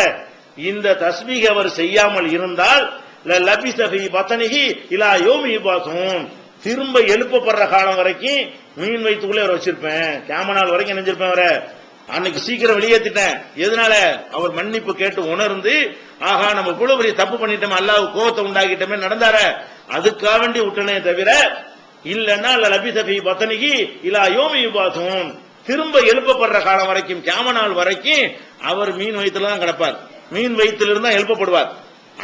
இந்த தஸ்பீஹ் அவர் செய்யாமல் இருந்தால் லபிஸ ஃபீ பத்னிஹி இலா யௌமி யுபாஸூன், திரும்ப எழுப்பப்படுற காலம் வரைக்கும் மீன் வயிற்றுக்குள்ளே அவர் வச்சிருப்பேன், கியாமத் நாள் வரைக்கும் நினைஞ்சிருப்பேன் அவரை. அன்னைக்கு சீக்கிரம் வெளியேற்றிட்டேன். எதனால? அவர் மன்னிப்பு கேட்டு உணர்ந்து, ஆகா நம்ம இவ்வளவு பெரிய தப்பு பண்ணிட்டோம், அல்லாஹ் கோபத்தை உண்டாக்கிட்டோமே நடந்தார, அதுக்காக வேண்டி விட்டனே தவிர இல்லன்னா லபிசபி பத்தனிகி இலா யோமி யுபாசுன், திரும்ப எழுப்பப்படுற காலம் வரைக்கும், கியாம நாள் வரைக்கும் அவர் மீன் வயிற்றுல தான் கிடப்பார். மீன் வயிற்றுல இருந்தா எழுப்பப்படுவார்.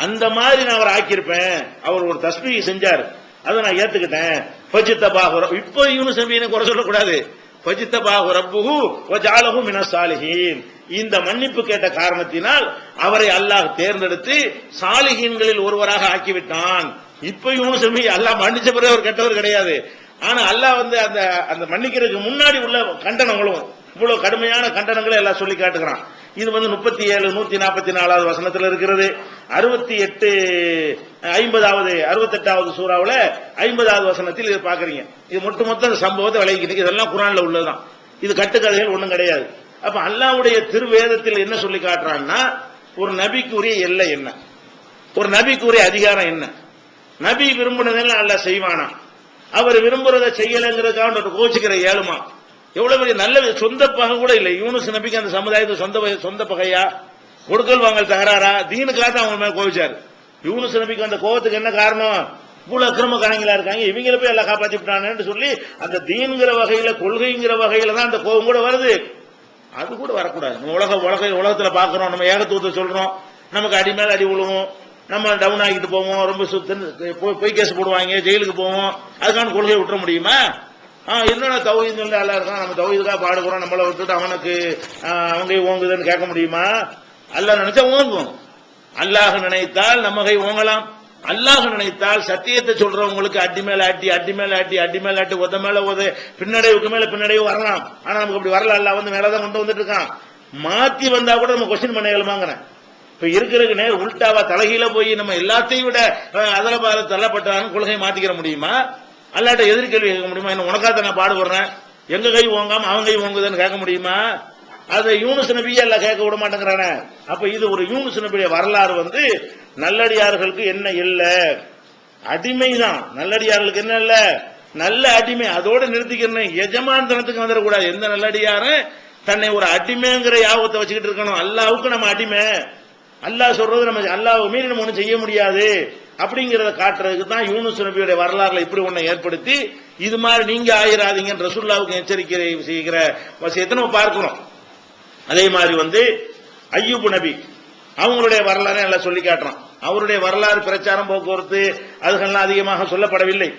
அந்த மாதிரி நான் அவர் ஆக்கியிருப்பேன். அவர் ஒரு தஸ்பீஹ் செஞ்சார், அதை நான் ஏத்துக்கிட்டேன். இப்ப யூனுஸ் நபியை குறை சொல்லக்கூடாது. இந்த மன்னிப்பு கேட்ட காரணத்தினால் அவரை அல்லாஹ் தேர்ந்தெடுத்து சாலிஹீன்களில் ஒருவராக ஆக்கிவிட்டான். இப்ப யூனுஸ் நபி அல்லாஹ் மன்னிச்ச பிறகு அவர் கெட்டவர் கிடையாது. ஆனா அல்லாஹ் அந்த மன்னிக்கிறதுக்கு முன்னாடி உள்ள கண்டனங்களும் இவ்வளவு கடுமையான கண்டனங்களை எல்லாம் சொல்லி காட்டுகிறான். இது 37 144வது வசனத்தில் இருக்கிறது. 68 68வது சூறாவுல 50வது வசனத்தில் இது பாக்குறீங்க. இது மொத்த சம்பவத்தை விளைவிக்கிறது. இதெல்லாம் குர்ஆன்ல உள்ளதுதான். இது கட்டுக்கதைகள் ஒண்ணும் கிடையாது. அப்ப அல்லாஹ்வுடைய திருவேதத்தில் என்ன சொல்லி காட்டுறான்னா, ஒரு நபிக்குரிய எல்லை என்ன, ஒரு நபிக்குரிய அதிகாரம் என்ன, நபி விரும்பினதெல்லாம் அல்லாஹ் செய்வானா, அவர் விரும்புறதை செய்யலைங்கிறதுக்காக கோச்சிக்கிற ஏழுமா? எவ்வளவு பெரிய நல்ல சொந்த பகை கூட இல்லை. யூனுஸ் நபிக்கு அந்த சமுதாயத்துக்கு சொந்த பகையா, கொடுக்கல் வாங்கல் தகராறா, தீனுக்காக தான் அவங்க மேல கோவிச்சாரு. யூனுஸ் நபிக்கு அந்த கோபத்துக்கு என்ன காரணம்? இவ்வளவு அக்கிரமக்காரங்களா இருக்காங்க, இவங்கள போய் எல்லாம் காப்பாத்தி விட்டானு சொல்லி அந்த தீன்கிற வகையில, கொள்கைங்கிற வகையில தான் அந்த கோபம் கூட வருது. அது கூட வரக்கூடாது. உலகத்துல பாக்குறோம், நம்ம ஏகத்துவத்தை சொல்றோம், நமக்கு அடி மேல அடி விழுவோம், நம்ம டவுன் ஆகிட்டு போவோம், ரொம்ப பொய் கேஸ் போடுவாங்க, ஜெயிலுக்கு போவோம். அதுக்கான கொள்கையை விட்டுற முடியுமா? என்னென்ன தௌஹீத் சொல்லி அல்லா இருக்கான், நம்ம தௌஹீதுக்காக பாடுகிறோம், நம்மளை விட்டுட்டு அவனுக்கு அவங்க ஓங்குதுன்னு கேட்க முடியுமா? அல்லாஹ் நினைச்சா ஓங்கும். அல்லாஹ் நினைத்தால் நம்ம கை ஓங்கலாம். அல்லாஹ் நினைத்தால் சத்தியத்தை சொல்றவங்களுக்கு அடி மேல அடி, அடி மேல அடி, அடி மேல அடி, உத மேல உத, பின்னடைவுக்கு மேல பின்னடைவு வரலாம். ஆனா நமக்கு அப்படி வரல. அல்லாஹ் மேலதான் கொண்டு வந்துட்டு இருக்கான். மாத்தி வந்தா கூட நம்ம கொஸ்டின் பண்ணிக்கலாமாங்கிறேன். இப்ப இருக்கிறதுக்கு நேரம் உள்டாவா தலைகீழ போய் நம்ம எல்லாத்தையும் விட அதில் தள்ளப்பட்டாலும் கொள்கையை மாத்திக்கிற முடியுமா? அல்லாட்ட எதிர்கேள்வி கேட்க முடியுமா? என்ன உனக்காக நான் பாடுபடுறேன், எங்க கை ஓங்காம அவன் கை ஓங்குதுன்னு கேட்க முடியுமா? அதை யூனுஸ் நபியே எல்லாம் கேட்க விட மாட்டேங்கிறான. அப்ப இது ஒரு யூனுஸ் நபியுடைய வரலாறு. நல்லடியார்களுக்கு என்ன இல்ல, அடிமைதான். நல்லடியார்களுக்கு என்ன இல்ல, நல்ல அடிமை. அதோட நிறுத்திக்கிறேன். எஜமான் தனத்துக்கு வந்துடக்கூடாது. எந்த நல்லடியாரும் தன்னை ஒரு அடிமைங்கிற யாபத்தை வச்சுக்கிட்டு இருக்கணும். அல்லாவுக்கு நம்ம அடிமை, அல்லாஹ் சொல்றது நம்ம அல்லாஹ் மீறி நம்ம ஒன்றும் செய்ய முடியாது அப்படிங்கறத காட்டுறதுக்கு தான் யூனுஸ் நபியுடைய வரலாறுல இப்படி ஒண்ணு ஏற்படுத்தி இது மாதிரி நீங்க ஆயிராதீங்க ரசூலுல்லாஹ்வுக்கு எச்சரிக்கை செய்கிற விஷயத்தை நம்ம பார்க்கிறோம். அதே மாதிரி அய்யூப் நபி அவங்களுடைய வரலாறு எல்லாம் சொல்லி காட்டுறோம். அவருடைய வரலாறு பிரச்சாரம், போக்குவரத்து அதுகள்லாம் அதிகமாக சொல்லப்படவில்லை.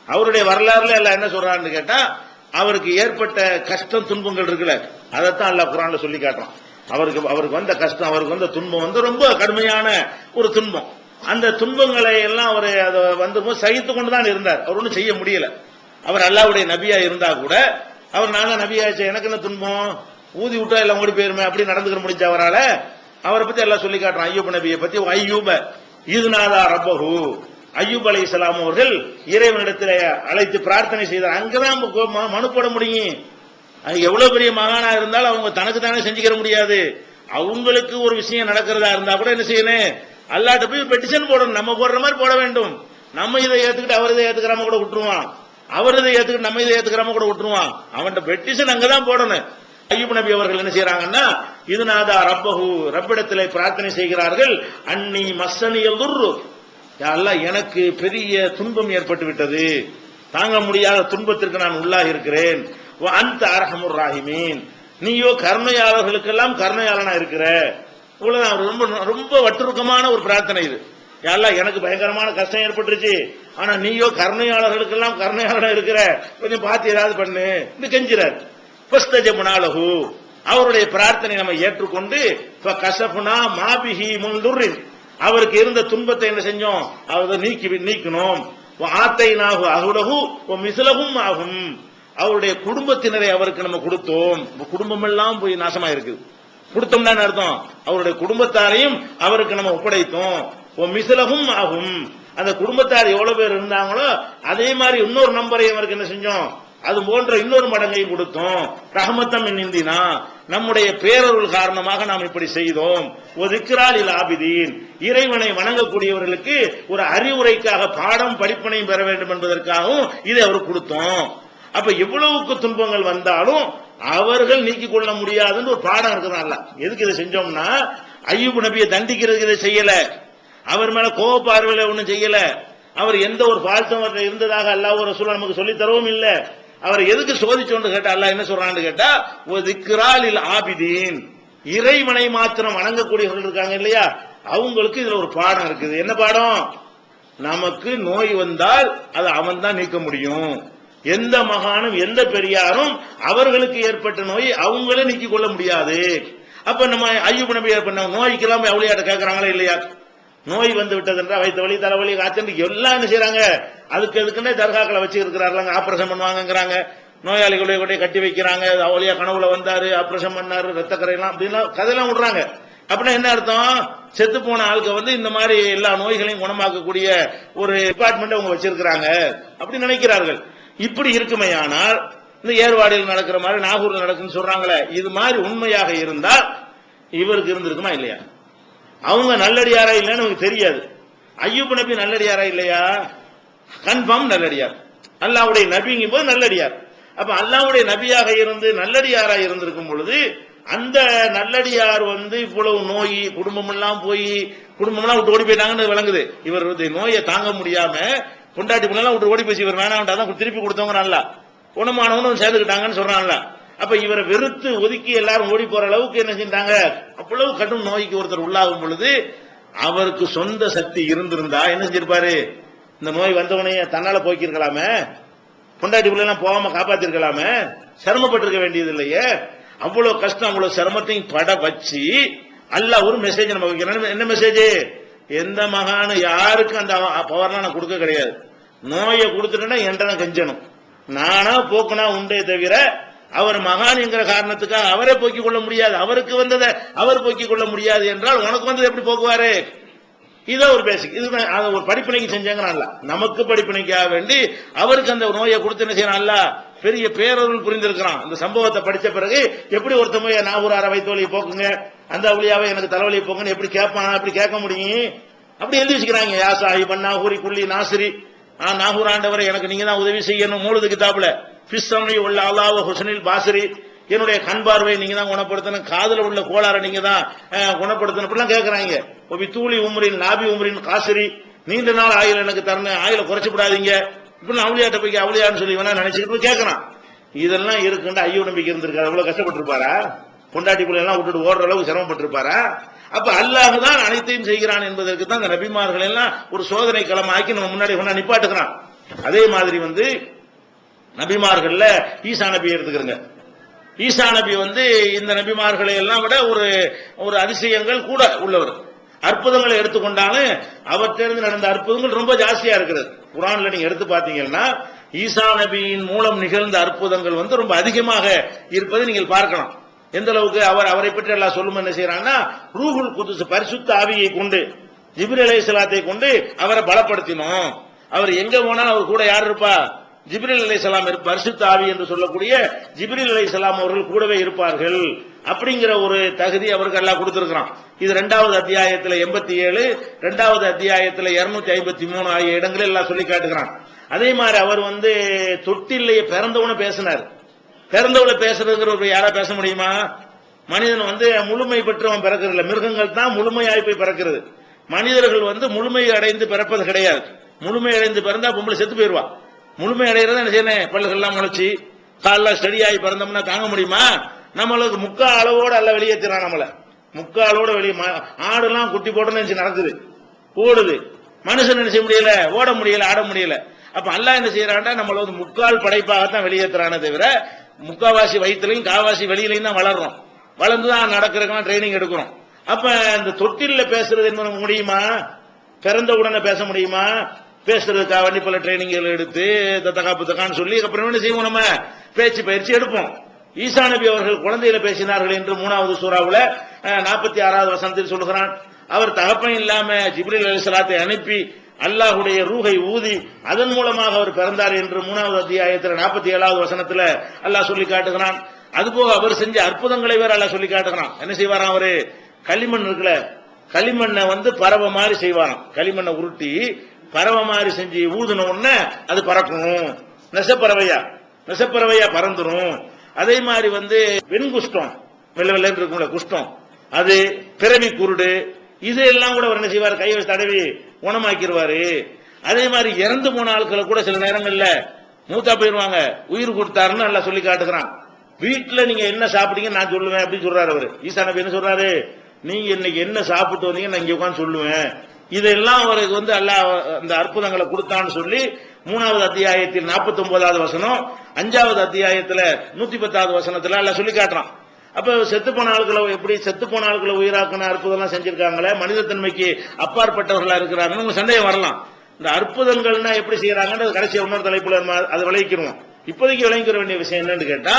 அவருடைய வரலாறுல எல்லாம் என்ன சொல்றான்னு கேட்டா, அவருக்கு ஏற்பட்ட கஷ்டம் துன்பங்கள் இருக்குல்ல, அதைத்தான் அல்லாஹ் குர்ஆன்ல சொல்லி காட்டுறான். அவருக்கு வந்த கஷ்டம், அவருக்கு வந்த துன்பம் ரொம்ப கடுமையான ஒரு துன்பம். அந்த துன்பங்களை எல்லாம் அவர் அதை சகித்து கொண்டுதான் இருந்தார். அவர் ஒன்றும் செய்ய முடியல. அவர் அல்லாஹ்வுடைய நபியா இருந்தா கூட அவர் நாங்க நபியாச்சு, எனக்கு என்ன துன்பம், ஊதி விட்டா எல்லாம் ஓடி போயிருமே அப்படி நடந்துக்கிற முடிஞ்ச அவரால. அவரை பத்தி எல்லாம் சொல்லி காட்டுறான். அய்யூப் நபியை பத்தி, அய்யூப இதுநாதா ரப்பஹு, அய்யூப் அலைஹிஸ்ஸலாம் அவர்கள் இறைவனிடத்தில் அழைத்து பிரார்த்தனை செய்தார். அங்கதான் மனு போட முடியும். எவ்வளவு பெரிய மகானா இருந்தாலும் அவங்க தனக்கு தானே செஞ்சுக்கிற முடியாது. அவங்களுக்கு ஒரு விஷயம் நடக்கிறதா இருந்தா கூட என்ன செய்யணும், அல்லாஹ்ட்ட போய் பெட்டிஷன் போடணும். நம்ம போடுற மாதிரி போட வேண்டும். நம்ம இதை ஏத்துக்கிட்டு அவர் இதை ஏத்துக்கிறாம கூட விட்டுருவான், அவர் இதை ஏத்துக்கிட்டு நம்ம இதை ஏத்துக்கிறாம கூட விட்டுருவான். அவன்கிட்ட பெட்டிஷன் அங்கதான் போடணும். அய்யூப் நபி அவர்கள் என்ன செய்யறாங்கன்னா, இதுநாதா ரப்பஹு, ரப்பிடத்திலே பிரார்த்தனை செய்கிறார்கள். அன்னி மஸ்ஸனியல் துர்ரு, யா அல்லாஹ் எனக்கு பெரிய துன்பம் ஏற்பட்டு விட்டது, தாங்க முடியாத துன்பத்திற்கு நான் உள்ளாகி இருக்கிறேன். அந்த அர்ஹமுர் ராஹிமீன், நீயோ கருணையாளர்களுக்கெல்லாம் கருணையாளனா இருக்கிற. ரொம்ப ரொம்ப வட்டுருக்கமான ஒரு பிரார்த்தனை இது. யா அல்லாஹ் எனக்கு பயங்கரமான கஷ்டம் ஏற்பட்டுருச்சு, ஆனா நீயோ கருணையாளர்களுக்கெல்லாம் கருணையாளனா இருக்கிற, கொஞ்சம் பார்த்து ஏதாவது பண்ணு இந்த கெஞ்சிறார். அவருடைய பிரார்த்தனை நம்ம ஏற்றுக்கொண்டு அவருக்கு இருந்த துன்பத்தை என்ன செஞ்சோம், அதை நீக்கணும். ஆகும், அவருடைய குடும்பத்தினரை அவருக்கு நம்ம கொடுத்தோம். குடும்பம் எல்லாம் போய் நாசமா இருக்கு. கொடுத்தோம்னா அர்த்தம் அவருடைய குடும்பத்தாரையும் அவருக்கு நம்ம ஒப்படைத்தோம். மிசிலகும் ஆகும், அந்த குடும்பத்தார் எவ்வளவு பேர் இருந்தாங்களோ அதே மாதிரி இன்னொரு நம்பரை அவருக்கு என்ன செஞ்சோம், அது போன்ற இன்னொரு மடங்கையும் கொடுத்தோம். ரஹமத்தம் இந்தினா, நம்முடைய பேரருள் காரணமாக நாம் இப்படி செய்தோம். ஒதுக்கிறாலில் ஆபிதீன், இறைவனை வணங்கக்கூடியவர்களுக்கு ஒரு அறிவுரைக்காக பாடம் படிப்பனையும் பெற வேண்டும் என்பதற்காகவும் இதை அவருக்கு கொடுத்தோம். அப்ப எவ்வளவுக்கு துன்பங்கள் வந்தாலும் அவர்கள் நீக்கிக் கொள்ள முடியாதுன்னு ஒரு பாடம் இருக்குதான். எதுக்கு இதை செஞ்சோம்னா, அய்யூப் நபியை தண்டிக்கிறதுக்கு இதை செய்யல, அவர் மேல கோப பார்வையில ஒண்ணும் செய்யல, அவர் எந்த ஒரு ஃபால்ட்டும் இருந்ததாக அல்லாஹ் ஒரு ரசூல் நமக்கு சொல்லி தரவும் இல்ல. அவர் எதுக்கு சோதிச்சோன்னு கேட்டா அல்லாஹ் என்ன சொல்றான்னு கேட்டா, திக்ராலில் ஆபிதீன், இறைவனை மாத்திரம் வணங்கக்கூடியவர்கள் இருக்காங்க இல்லையா, அவங்களுக்கு இதுல ஒரு பாடம் இருக்குது. என்ன பாடம்? நமக்கு நோய் வந்தால் அது அவன் தான் நீக்க முடியும். எந்த மகானும் எந்த பெரியாரும் அவர்களுக்கு ஏற்பட்ட நோய் அவங்களே நீக்கிக் கொள்ள முடியாது. அப்ப நம்ம அய்யூப் நபி பண்ண நோய்க்கெல்லாம் அவளியாட்ட கேட்கறாங்களா இல்லையா? நோய் வந்து விட்டதுன்றா வயிற்று வலி, தலைவலி, காய்ச்சல் எல்லாம் என்ன செய்யறாங்க, அதுக்கு எதுக்குன்னே தர்காக்களை வச்சு இருக்கிறாங்க, ஆபரேஷன் பண்ணுவாங்கிறாங்க, நோயாளிகளுடைய கூட கட்டி வைக்கிறாங்க, அவளியா கனவுல வந்தாரு, ஆபரேஷன் பண்ணாரு, ரத்த கரையெல்லாம் அப்படின்லாம் கதையெல்லாம் விடுறாங்க. அப்படின்னா என்ன அர்த்தம்? செத்து போன ஆளுக்கு வந்து இந்த மாதிரி எல்லா நோய்களையும் குணமாக்கக்கூடிய ஒரு டிபார்ட்மெண்ட் அவங்க வச்சிருக்கிறாங்க அப்படி நினைக்கிறார்கள். இப்படி இருக்குமே ஆனால் இந்த ஏர்வாடியில் நடக்கிற மாதிரி நாகூர்ல நடக்குன்னு சொல்றாங்களே, இது மாதிரி உண்மையாக இருந்தால் இவருக்கு இருந்திருக்குமா இல்லையா? அவங்க நல்லடியாரா இல்லைன்னு நமக்கு தெரியாது. அய்யூப் நபி நல்லடியாரா இல்லையா? கன்ஃபார்ம் நல்லடியார். அல்லாஹ்வுடைய நபிங்கும் போது நல்லடியார். அப்ப அல்லாஹ்வுடைய நபியாக இருந்து நல்லடியாரா இருந்திருக்கும் பொழுது அந்த நல்லடியார் வந்து இவ்வளவு நோய், குடும்பம் எல்லாம் போய் குடும்பம்லாம் விட்டு ஓடி போயிட்டாங்கன்னு விளங்குது. இவர் நோயை தாங்க முடியாம கொண்டாட்டி பிள்ளைலாம் விட்டு ஓடி போச்சு, இவர் வேணாம்ட்டாதான் திருப்பி கொடுத்தவங்க நல்லா குணமானவனும் சேர்ந்துக்கிட்டாங்கன்னு சொல்றான்ல. அப்ப இவரை வெறுத்து ஒதுக்கி எல்லாரும் ஓடி போற அளவுக்கு என்ன செஞ்சாங்க? அவ்வளவு கடும் நோய்க்கு ஒருத்தர் உள்ளாகும் பொழுது அவருக்கு சொந்த சக்தி இருந்திருந்தா என்ன செஞ்சிருப்பாரு? இந்த நோய் வந்தவனையே தன்னால போக்கிருக்கலாமே, கொண்டாட்டி பிள்ளைலாம் போகாம காப்பாத்திருக்கலாமே, சிரமப்பட்டிருக்க வேண்டியது இல்லையே. அவ்வளவு கஷ்டம், அவ்வளவு சிரமத்தையும் பட வச்சு அல்லாஹ் ஒரு மெசேஜ் நம்ம வைக்கிறான். என்ன மெசேஜ்? எந்த மகானு யாருக்கும் அந்த பவர்லாம் நான் கொடுக்க கிடையாது. நோயை கொடுத்துட்டேன்னா என்கிட்ட கெஞ்சணும், நானா போக்குனா உண்டே தவிர அவர் மகான் என்கிற காரணத்துக்காக அவரை போக்கிக் கொள்ள முடியாது. அவருக்கு வந்ததை அவர் போக்கிக் கொள்ள முடியாது என்றால் உனக்கு வந்தது எப்படி போக்குவாரு? இதான் ஒரு பேசிக். இது ஒரு படிப்பினைக்கு செஞ்சாங்க. நமக்கு படிப்பினைக்காக வேண்டி அவருக்கு அந்த நோயை கொடுத்து என்ன செய்யறான்? அல்ல பெரிய பேரருள் புரிந்திருக்கிறான். அந்த சம்பவத்தை படிச்ச பிறகு எப்படி ஒருத்தமைய நாகூரார வயிற்றுவலியை போக்குங்க, அந்த அவளியாவை எனக்கு தலைவலியை போக்குன்னு எப்படி கேட்பான்? அப்படி கேட்க முடியும்? அப்படி எழுதிச்சுக்கிறாங்க. யா சாஹிபன் நாகூரி குள்ளி நாசிரி, நாகூர் ஆண்டவரை எனக்கு நீங்க தான் உதவி செய்யணும். மூலது கிதாபுல பிஸ்ஸனி உள்ள அல்லாஹ் ஹுஸ்னில் பாசிரி, என்னுடைய கண் பார்வை நீங்க தான் குணப்படுத்தணும், காதுல உள்ள கோளாறை நீங்க தான் குணப்படுத்தணும் அப்படிலாம் கேட்கறாங்க. ஒபி தூளி உம்ரின் நாபி உம்ரின் காசிரி, நீண்ட நாள் ஆயுள் எனக்கு தரணும், ஆயுளை குறைச்சு விடாதீங்க இப்படி அவளியாட்ட போய் அவளியான்னு சொல்லி வேணா நினைச்சுக்கிட்டு கேட்கறான். இதெல்லாம் இருக்குன்னு அய்யூப் நபிக்கு இருந்திருக்காரு. அவ்வளவு கஷ்டப்பட்டிருப்பாரா? கொண்டாட்டி பிள்ளை எல்லாம் விட்டுட்டு ஓடுற அளவுக்கு சிரமப்பட்டிருப்பாரா? அப்ப அல்லாஹ் தான் அனைத்தையும் செய்கிறான் என்பதற்கு தான் இந்த நபிமார்கள் எல்லாம் ஒரு சோதனை களமாக்கி நம்ம முன்னாடி நிப்பாட்டுக்கிறான். அதே மாதிரி வந்து நபிமார்கள்ல ஈசா நபி எடுத்துக்கிறங்க. ஈசா நபி வந்து இந்த நபிமார்களை எல்லாம் விட ஒரு அதிசயங்கள் கூட உள்ளவர். அற்புதங்களை எடுத்துக்கொண்டாலும் அவற்றிலிருந்து நடந்த அற்புதங்கள் ரொம்ப ஜாஸ்தியா இருக்கிறது. குர்ஆன்ல நீங்க எடுத்து பாத்தீங்கன்னா ஈசா நபியின் மூலம் நிகழ்ந்த அற்புதங்கள் வந்து ரொம்ப அதிகமாக இருப்பதை நீங்கள் பார்க்கலாம். எந்த அளவுக்கு அவரை பற்றி எல்லாம் சொல்லும் என்ன செய்யறாங்கன்னா, ரூஹுல் குதுஸ் பரிசுத்த ஆவியை கொண்டு ஜிப்ரீல் அலைஹிஸ்ஸலாத்தை கொண்டு அவரை பலப்படுத்தினோம். அவர் எங்க போனாலும் அவர் கூட யார் இருப்பா? ஜிப்ரீல் அலைஹிஸ்ஸலாம் பரிசுத்த ஆவி என்று சொல்லக்கூடிய ஜிப்ரீல் அலைஹிஸ்ஸலாம் அவர்கள் கூடவே இருப்பார்கள். அப்படிங்கிற ஒரு தகுதி அவருக்கு எல்லாம் கொடுத்திருக்கிறான். இது 2வது அத்தியாயத்தில் 87, 2வது அத்தியாயத்தில் 253 ஆகிய இடங்களில் எல்லாம் சொல்லி காட்டுகிறான். அதே மாதிரி அவர் வந்து தொட்டிலேயே பிறந்தவன பேசினார். பிறந்தவள பேசுறதுங்கிற யாரா பேச முடியுமா? மனிதன் வந்து முழுமை பெற்றவன் பிறக்கிறது இல்லை, மிருகங்கள் தான் முழுமையாய் போய் பிறக்கிறது. மனிதர்கள் வந்து முழுமை அடைந்து பிறப்பது கிடையாது. முழுமை அடைந்து பிறந்தா பொம்பளை செத்து போயிருவா. முழுமை அடைகிறது என்ன செய்யணும்? பல்லுகள்லாம் முளைச்சி காலில் ஸ்டடி ஆகி பிறந்தோம்னா தாங்க முடியுமா? நம்மளுக்கு முக்கா அளவோடு அல்ல வெளியேற்றினான். நம்மள முக்கா அளவோட வெளியே ஆடுலாம் குட்டி போட்டு நடக்குது, ஓடுது. மனுஷன் என்ன செய்ய முடியல? ஓட முடியல, ஆட முடியல. அப்ப அல்லாஹ் என்ன செய்யறான்டா, நம்மள வந்து முக்கால் படைப்பாகத்தான் வெளியேற்றுறானே தவிர முக்காவாசி வயிற்றுலையும் காவாசி வெளியிலையும் தான் வளர்றோம். வளர்ந்துதான் நடக்கிறதுக்கெல்லாம் ட்ரைனிங் எடுக்கிறோம். அப்ப இந்த தொட்டில பேசுறது என்ன முடியுமா? பிறந்த உடனே பேச முடியுமா? பேசுறதுக்காக வேண்டி பல ட்ரைனிங்கள் எடுத்து தக்கான்னு சொல்லி அப்புறம் என்ன செய்வோம்? நம்ம பேச்சு பயிற்சி எடுப்போம். ஈசா நபி அவர்கள் குழந்தையில பேசினார்கள் என்று 3வது சூறாவுல 46வது வசனத்தில் சொல்லுகிறான். அவர் தகப்பன் இல்லாம ஜிப்ரீல் அலைஹிஸ்ஸலாத்தை அனுப்பி அல்லாஹுடைய ரூஹை ஊதி அதன் மூலமாக அவர் பிறந்தார் என்று 3வது அத்தியாயத்தில் 47வது வசனத்துல அல்லாஹ் சொல்லி காட்டுகிறான். அதுபோக அவர் செஞ்ச அற்புதங்களை வேற அல்லாஹ் சொல்லி காட்டுகிறான். என்ன செய்வாராம்? அவரு களிமண் இருக்குல்ல, களிமண்ணை வந்து பறவை மாதிரி செய்வாராம். களிமண்ணை உருட்டி பறவை மாதிரி செஞ்சு ஊதுன உடனே அது பறக்கும். நெசப்பறவையா பறந்துரும். அதே மாதிரி வெண்குஷ்டம், வெள்ளை வெள்ளன்னு இருக்கும்ல குஷ்டம், அது பிறவி குருடு, இதெல்லாம் கூட அவர் என்ன செய்வார், கையை வச்சு தடவி குணமாக்கிடுவாரு. அதே மாதிரி இறந்து போன ஆட்களை கூட சில நேரங்கள்ல மூத்தா போயிருவாங்க, உயிர் கொடுத்தாருன்னு நல்லா சொல்லி காட்டுகிறான். வீட்டுல நீங்க என்ன சாப்பிட்டீங்க நான் சொல்லுவேன் அப்படின்னு சொல்றாரு அவரு. ஈசா நபி என்ன சொல்றாரு, நீங்க இன்னைக்கு என்ன சாப்பிட்டு வந்தீங்க நான் இங்க உட்காந்து சொல்லுவேன். இதெல்லாம் அவருக்கு அல்லாஹ் அந்த அற்புதங்களை கொடுத்தான்னு சொல்லி 3வது அத்தியாயத்தில் 49வது வசனம், 5வது அத்தியாயத்துல 110வது வசனத்துல எல்லாம் சொல்லி காட்டுறான். அப்ப செத்து போன ஆட்களை எப்படி செத்து போன ஆட்களை உயிராக்கின அற்புதம் செஞ்சிருக்காங்களே, மனித தன்மைக்கு அப்பாற்பட்டவர்களா இருக்கிறாங்கன்னு உங்க சந்தேகம் வரலாம். இந்த அற்புதங்கள்னா எப்படி செய்யறாங்கன்னு கடைசி இன்னொரு தலைப்புல அதை விளைவிக்கிறோம். இப்போதைக்கு விளைவிக்கிற வேண்டிய விஷயம் என்னன்னு கேட்டா,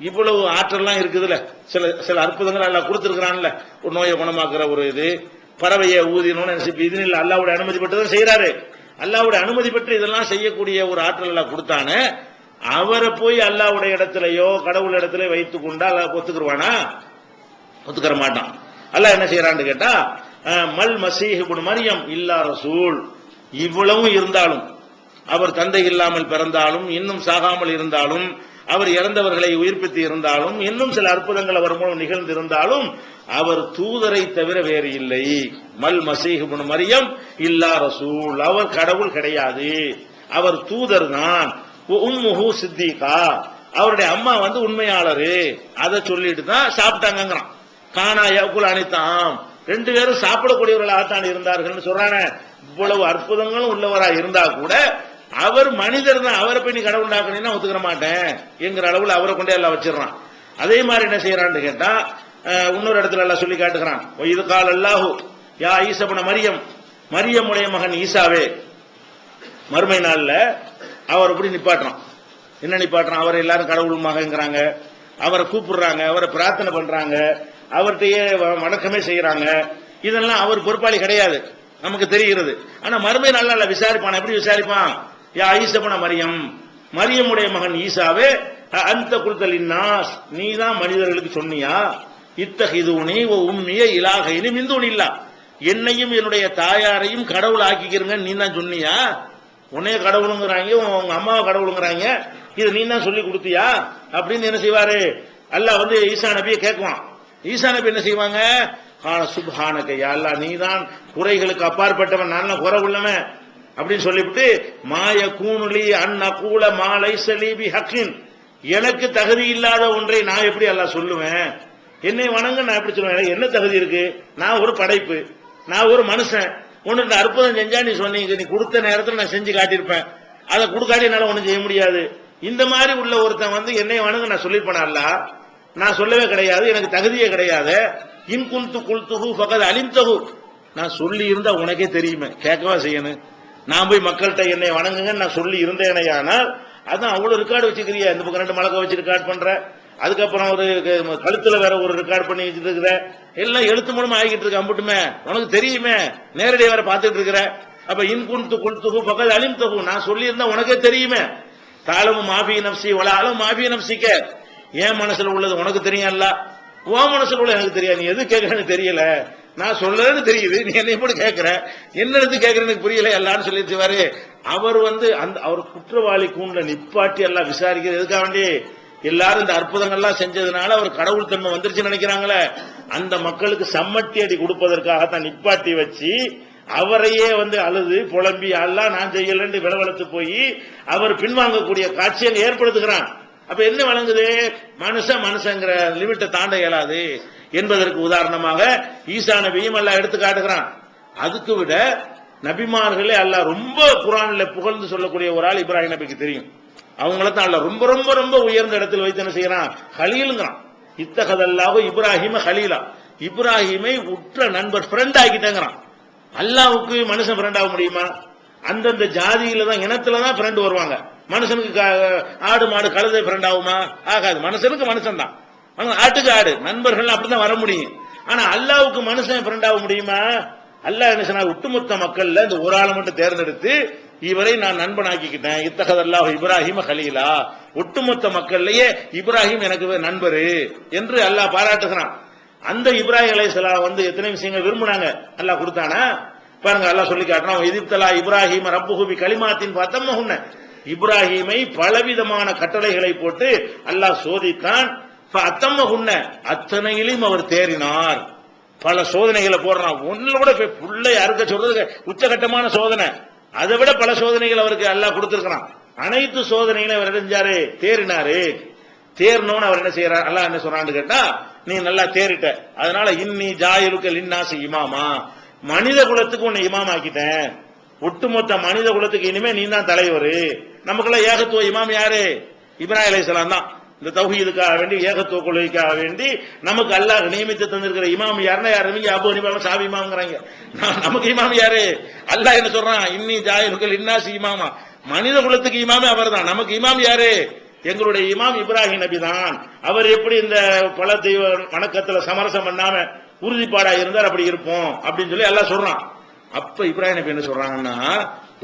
இவ்வளவு ஆற்றல்லாம் இருக்குதுல்ல, சில சில அற்புதங்கள் எல்லாம் கொடுத்திருக்கிறான்ல. ஒரு நோயை குணமாக்குற ஒரு இது, பறவையை ஊதினோன்னு இது இல்லை, அல்லாவுடைய அனுமதி பெற்று தான் செய்யறாரு. அல்லாவுடைய அனுமதி பெற்று இதெல்லாம் செய்யக்கூடிய ஒரு ஆற்றல் எல்லாம் கொடுத்தானே, அவரை போய் அல்லாவுடைய இடத்துலயோ கடவுள் இடத்துல வைத்துக் கொண்டா அல்லாஹ் ஒத்துக்குருவானா? ஒத்துக்கிற மாட்டான். அல்லாஹ் என்ன செய்யறான்னு கேட்டா, மல் மசீஹ் இப்னு மரியம் இல்லா ரசூல், இவ்வளவும் இருந்தாலும், அவர் தந்தை இல்லாமல் பிறந்தாலும், இன்னும் சாகாமல் இருந்தாலும், அவர் இறந்தவர்களை உயிர்ப்பித்து இருந்தாலும், இன்னும் சில அற்புதங்கள் அவர் மூலம் நிகழ்ந்திருந்தாலும், அவர் தூதரை தவிர வேறு இல்லை. மல் மசீஹ் இப்னு மரியம் இல்லா ரசூல், அவர் கடவுள் கிடையாது, அவர் தூதர் தான். உம்முஹு சித்திகா, அவருடைய அம்மா உண்மையாளரு. அதை சொல்லிட்டு தான் சாப்பிட்டாங்கிறான். கானா யகுல் அனிதாம், 2 பேரும் சாப்பிடக்கூடியவர்களாகத்தான் இருந்தார்கள் சொல்றானே. இவ்வளவு அற்புதங்களும் உள்ளவரா இருந்தா கூட அவர் மனிதர் தான், அவரை போய் நீ கடவுள் உண்டாக்கணும் ஒத்துக்கிற மாட்டேன் என்கிற அளவுல அவரை கொண்டே எல்லாம் வச்சிடறான். அதே மாதிரி என்ன செய்யறான்னு கேட்டா, இன்னொரு இடத்துல எல்லாம் சொல்லி காட்டுகிறான். இது கால் அல்லாஹு யா ஈசா இப்னு மரியம், மரியமுடைய மகன் ஈசாவே, மறுமை நாள்ல அவர் இப்படி நிப்பாட்டுறான். என்ன நிப்பாட்டுறான், அவர் எல்லாரும் கடவுள் மகங்கிறாங்க, அவரை கூப்பிடுறாங்க, அவரை பிரார்த்தனை பண்றாங்க, அவர்கிட்டயே வணக்கமே செய்யறாங்க. இதெல்லாம் அவர் பொறுப்பாளி கிடையாது, நமக்கு தெரிகிறது. ஆனா மறுமை நாள்ல விசாரிப்பான். எப்படி விசாரிப்பான்? யா ஈசா இப்னு மரியம், மரியமுடைய மகன் ஈசாவே, அந்த குல்தலின் நாஸ், நீ தான் மனிதர்களுக்கு சொன்னியா, இத்தஹிதுனி வ உம்மிய இலாஹைனி மின் துனில்லா, என்னையும் என்னுடைய தாயாரையும் கடவுள் ஆக்கிக்கிறங்க நீ தான் சொன்னியா? உன்னைய கடவுளுங்கிறாங்க, உங்க அம்மாவை கடவுளுங்கிறாங்க, இது நீ தான் சொல்லி கொடுத்தியா அப்படின்னு என்ன செய்வாரு? அல்லாஹ் ஈசா நபியை கேட்குவான். ஈசா நபி என்ன செய்வாங்க? சுப்ஹானக யா அல்லாஹ், நீ தான் குறைகளுக்கு அப்பாற்பட்டவன், நான் குறை உள்ளவன் அப்படின்னு சொல்லிவிட்டு, மாய கூனுலி அந்நகூல மாலை சலீபி ஹக்கின், எனக்கு தகுதி இல்லாத ஒன்றை நான் எப்படி அல்லாஹ் சொல்லுவேன்? என்னை வணங்க நான் எப்படி சொல்லுவேன்? எனக்கு என்ன தகுதி இருக்கு? நான் ஒரு படைப்பு, நான் ஒரு மனுஷன். ஒன்னு அற்புதம் செஞ்சா நீ சொன்னீங்க, நீ கொடுத்த நேரத்தில் நான் செஞ்சு காட்டியிருப்பேன், அதை கொடுக்காட்டி என்னால ஒன்னும் செய்ய முடியாது. இந்த மாதிரி உள்ள ஒருத்தன் என்னை வணங்க நான் சொல்லியிருப்பேன் அல்லாஹ்? நான் சொல்லவே கிடையாது, எனக்கு தகுதியே கிடையாது. இன்குந்து குல்துஹு ஃபகத் அலிம்தஹு, நான் சொல்லி இருந்தா உனக்கே தெரியுமே, கேட்கவா செய்யணும்? நான் போய் மக்கள்கிட்ட என்னை வணங்குங்க நான் சொல்லி இருந்தேனையானால், அதான் அவ்வளவு ரெக்கார்டு வச்சுக்கிறியா, இந்த பக்கம் 2 மலக்க வச்சு ரெக்கார்ட் பண்ற, அதுக்கப்புறம் ஒரு கழுத்துல வேற ஒரு ரெக்கார்ட் பண்ணி வச்சுட்டு இருக்கிற, எல்லாம் எழுத்து மூலமா ஆகிட்டு இருக்க, அம்பட்டுமே உனக்கு தெரியுமே, நேரடியாக வேற பார்த்துட்டு இருக்கிற. அப்ப இன்குந்து குல்துஹு ஃபகத் அலிம்தஹு, நான் சொல்லி இருந்தா உனக்கே தெரியுமே. தாலமு மாஃபி நப்சி வலாலும் மாஃபி நப்சிக்க, என் மனசுல உள்ளது உனக்கு தெரியும்ல, உன் மனசுல உள்ள எனக்கு தெரியாது. நீ எது கேட்கறன்னு தெரியல, நான் சொல்றதுன்னு தெரியுது, நீ என்ன எப்படி கேட்கிற, என்ன எடுத்து கேட்கறதுக்கு புரியல எல்லாரும் சொல்லிடுவாரு. அவர் அந்த அவர் குற்றவாளி கூண்ட நிப்பாட்டி எல்லாம் விசாரிக்கிறது எதுக்காக வேண்டி? எல்லாரும் இந்த அற்புதங்கள்லாம் செஞ்சதுனால அவர் கடவுள் தன்மை வந்துருச்சுன்னு நினைக்கிறாங்களே, அந்த மக்களுக்கு சம்மட்டி அடி கொடுப்பதற்காகத்தான் நிப்பாட்டி வச்சு அவரையே அழுது புலம்பி எல்லாம் நான் செய்யலன்னு விளவளத்து போய் அவர் பின்வாங்கக்கூடிய காட்சியை ஏற்படுத்துகிறான். அப்ப என்ன வழங்குது? மனுஷங்கிற லிமிட்டை தாண்ட இயலாது என்பதற்கு உதாரணமாக ஈசா நபியும் அல்லாஹ் எடுத்து காட்டுகிறான். அதுக்கு விட நபிமார்களே அல்லாஹ் ரொம்ப குர்ஆன்ல புகழ்ந்து சொல்லக்கூடிய ஒரு ஆள் இப்ராஹிம் நபிக்கு தெரியும். அவங்கள தான் அல்லாஹ் ரொம்ப ரொம்ப ரொம்ப உயர்ந்த இடத்தில் வைத்து என்ன செய்யறான்? ஹலீலுங்கிறான். இத்தகதல்லாஹு இப்ராஹிம ஹலீலா, இப்ராஹிமை உற்ற நண்பர், ஃப்ரெண்ட் ஆக்கிட்டேங்கிறான். அல்லாஹ்வுக்கு மனுஷன் ஃப்ரெண்ட் ஆக முடியுமா? அந்தந்த ஜாதியில தான், இனத்துல தான் ஃப்ரெண்ட் வருவாங்க. மனுஷனுக்கு ஆடு மாடு கழுதை ஃப்ரெண்ட் ஆகுமா? ஆகாது. மனுஷனுக்கு மனுஷன் தான், ஆட்டுக்கு ஆடு, நண்பர்கள் அப்படிதான் வர முடியும். ஆனா அல்லாஹ்வுக்கு மனுஷன் ஃப்ரெண்ட் ஆக முடியுமா? அல்லாஹ் என்ன சொன்னா, ஒட்டுமொத்த மக்கள்ல இந்த ஒரு ஆளை மட்டும் தேர்ந்தெடுத்து இவரை நான் நண்பன் ஆக்கிக்கிட்டேன். இத்தகதல்லாஹு இப்ராஹிம ஹலீலா, ஒட்டுமொத்த மக்கள்லயே இப்ராஹிம் எனக்கு நண்பரு என்று அல்லாஹ் பாராட்டுகிறான். அந்த இப்ராஹிம் அலைஹிஸ்ஸலாம் எத்தனை விஷயங்கள் விரும்பினாங்க, அல்லாஹ் கொடுத்தானா பாருங்க. அல்லாஹ் சொல்லி காட்டுறான், இதிப்தலா இப்ராஹிம் ரப்புஹு பி கலிமாத்தின் ஃபதம்மஹுன்ன, இப்ராஹீமை பலவிதமான கட்டளைகளை போட்டு அல்லாஹ் சோதித்தான். அத்தனையிலும் அவர் தேறினார். பல சோதனைகளை போடுறான். ஒன்னுல கூட புள்ளை அறுக்க சொல்றது உச்சகட்டமான சோதனை. அதை விட பல சோதனைகள் அவருக்கு அல்லாஹ் கொடுத்திருக்கிறான். அனைத்து சோதனைகளையும் அவர் செஞ்சாரு, தேறினாரு. தேர்னோன்னு அவர் என்ன செய்யறார், அல்லாஹ் என்ன சொல்றான்னு கேட்டா, நீ நல்லா தேறிட்ட, அதனால இன்னி ஜாயிலுக்கல் இன்னாசி இமாமா, மனித குலத்துக்கு உன்னை இமாம் ஆக்கிட்டேன். ஒட்டுமொத்த மனித குலத்துக்கு இனிமே நீ தான் தலைவர். நமக்கெல்லாம் ஏகத்துவ இமாம் யாரு? இப்ராஹிம் அலைஹிஸ்ஸலாம் தான். இந்த தௌஹீதுக்காக வேண்டி, ஏகத்துவ கொள்கைக்காக வேண்டி நமக்கு அல்லாஹ் நியமித்து தந்திருக்கிற இமாம் யாருன்னா யாரு? அபு ஹனீஃபா ஷாஃபி இமாம்ங்கறாங்க. நமக்கு இமாம் யாரு? அல்லாஹ் என்ன சொல்றான், இன்னி ஜாயிலுக்கல் இன்னாசி இமாமா, மனித குலத்துக்கு இமாமே அவர் தான். நமக்கு இமாம் யாரு? எங்களுடைய இமாம் இப்ராஹிம் நபி தான். அவர் எப்படி இந்த பல தெய்வ வணக்கத்துல சமரசம் பண்ணாம உறுதிப்பாடா இருந்தார், அப்படி இருப்போம் அப்படின்னு சொல்லி அல்லாஹ் சொல்றான். அப்ப இப்ராஹிம் நபி என்ன சொல்றாங்கன்னா,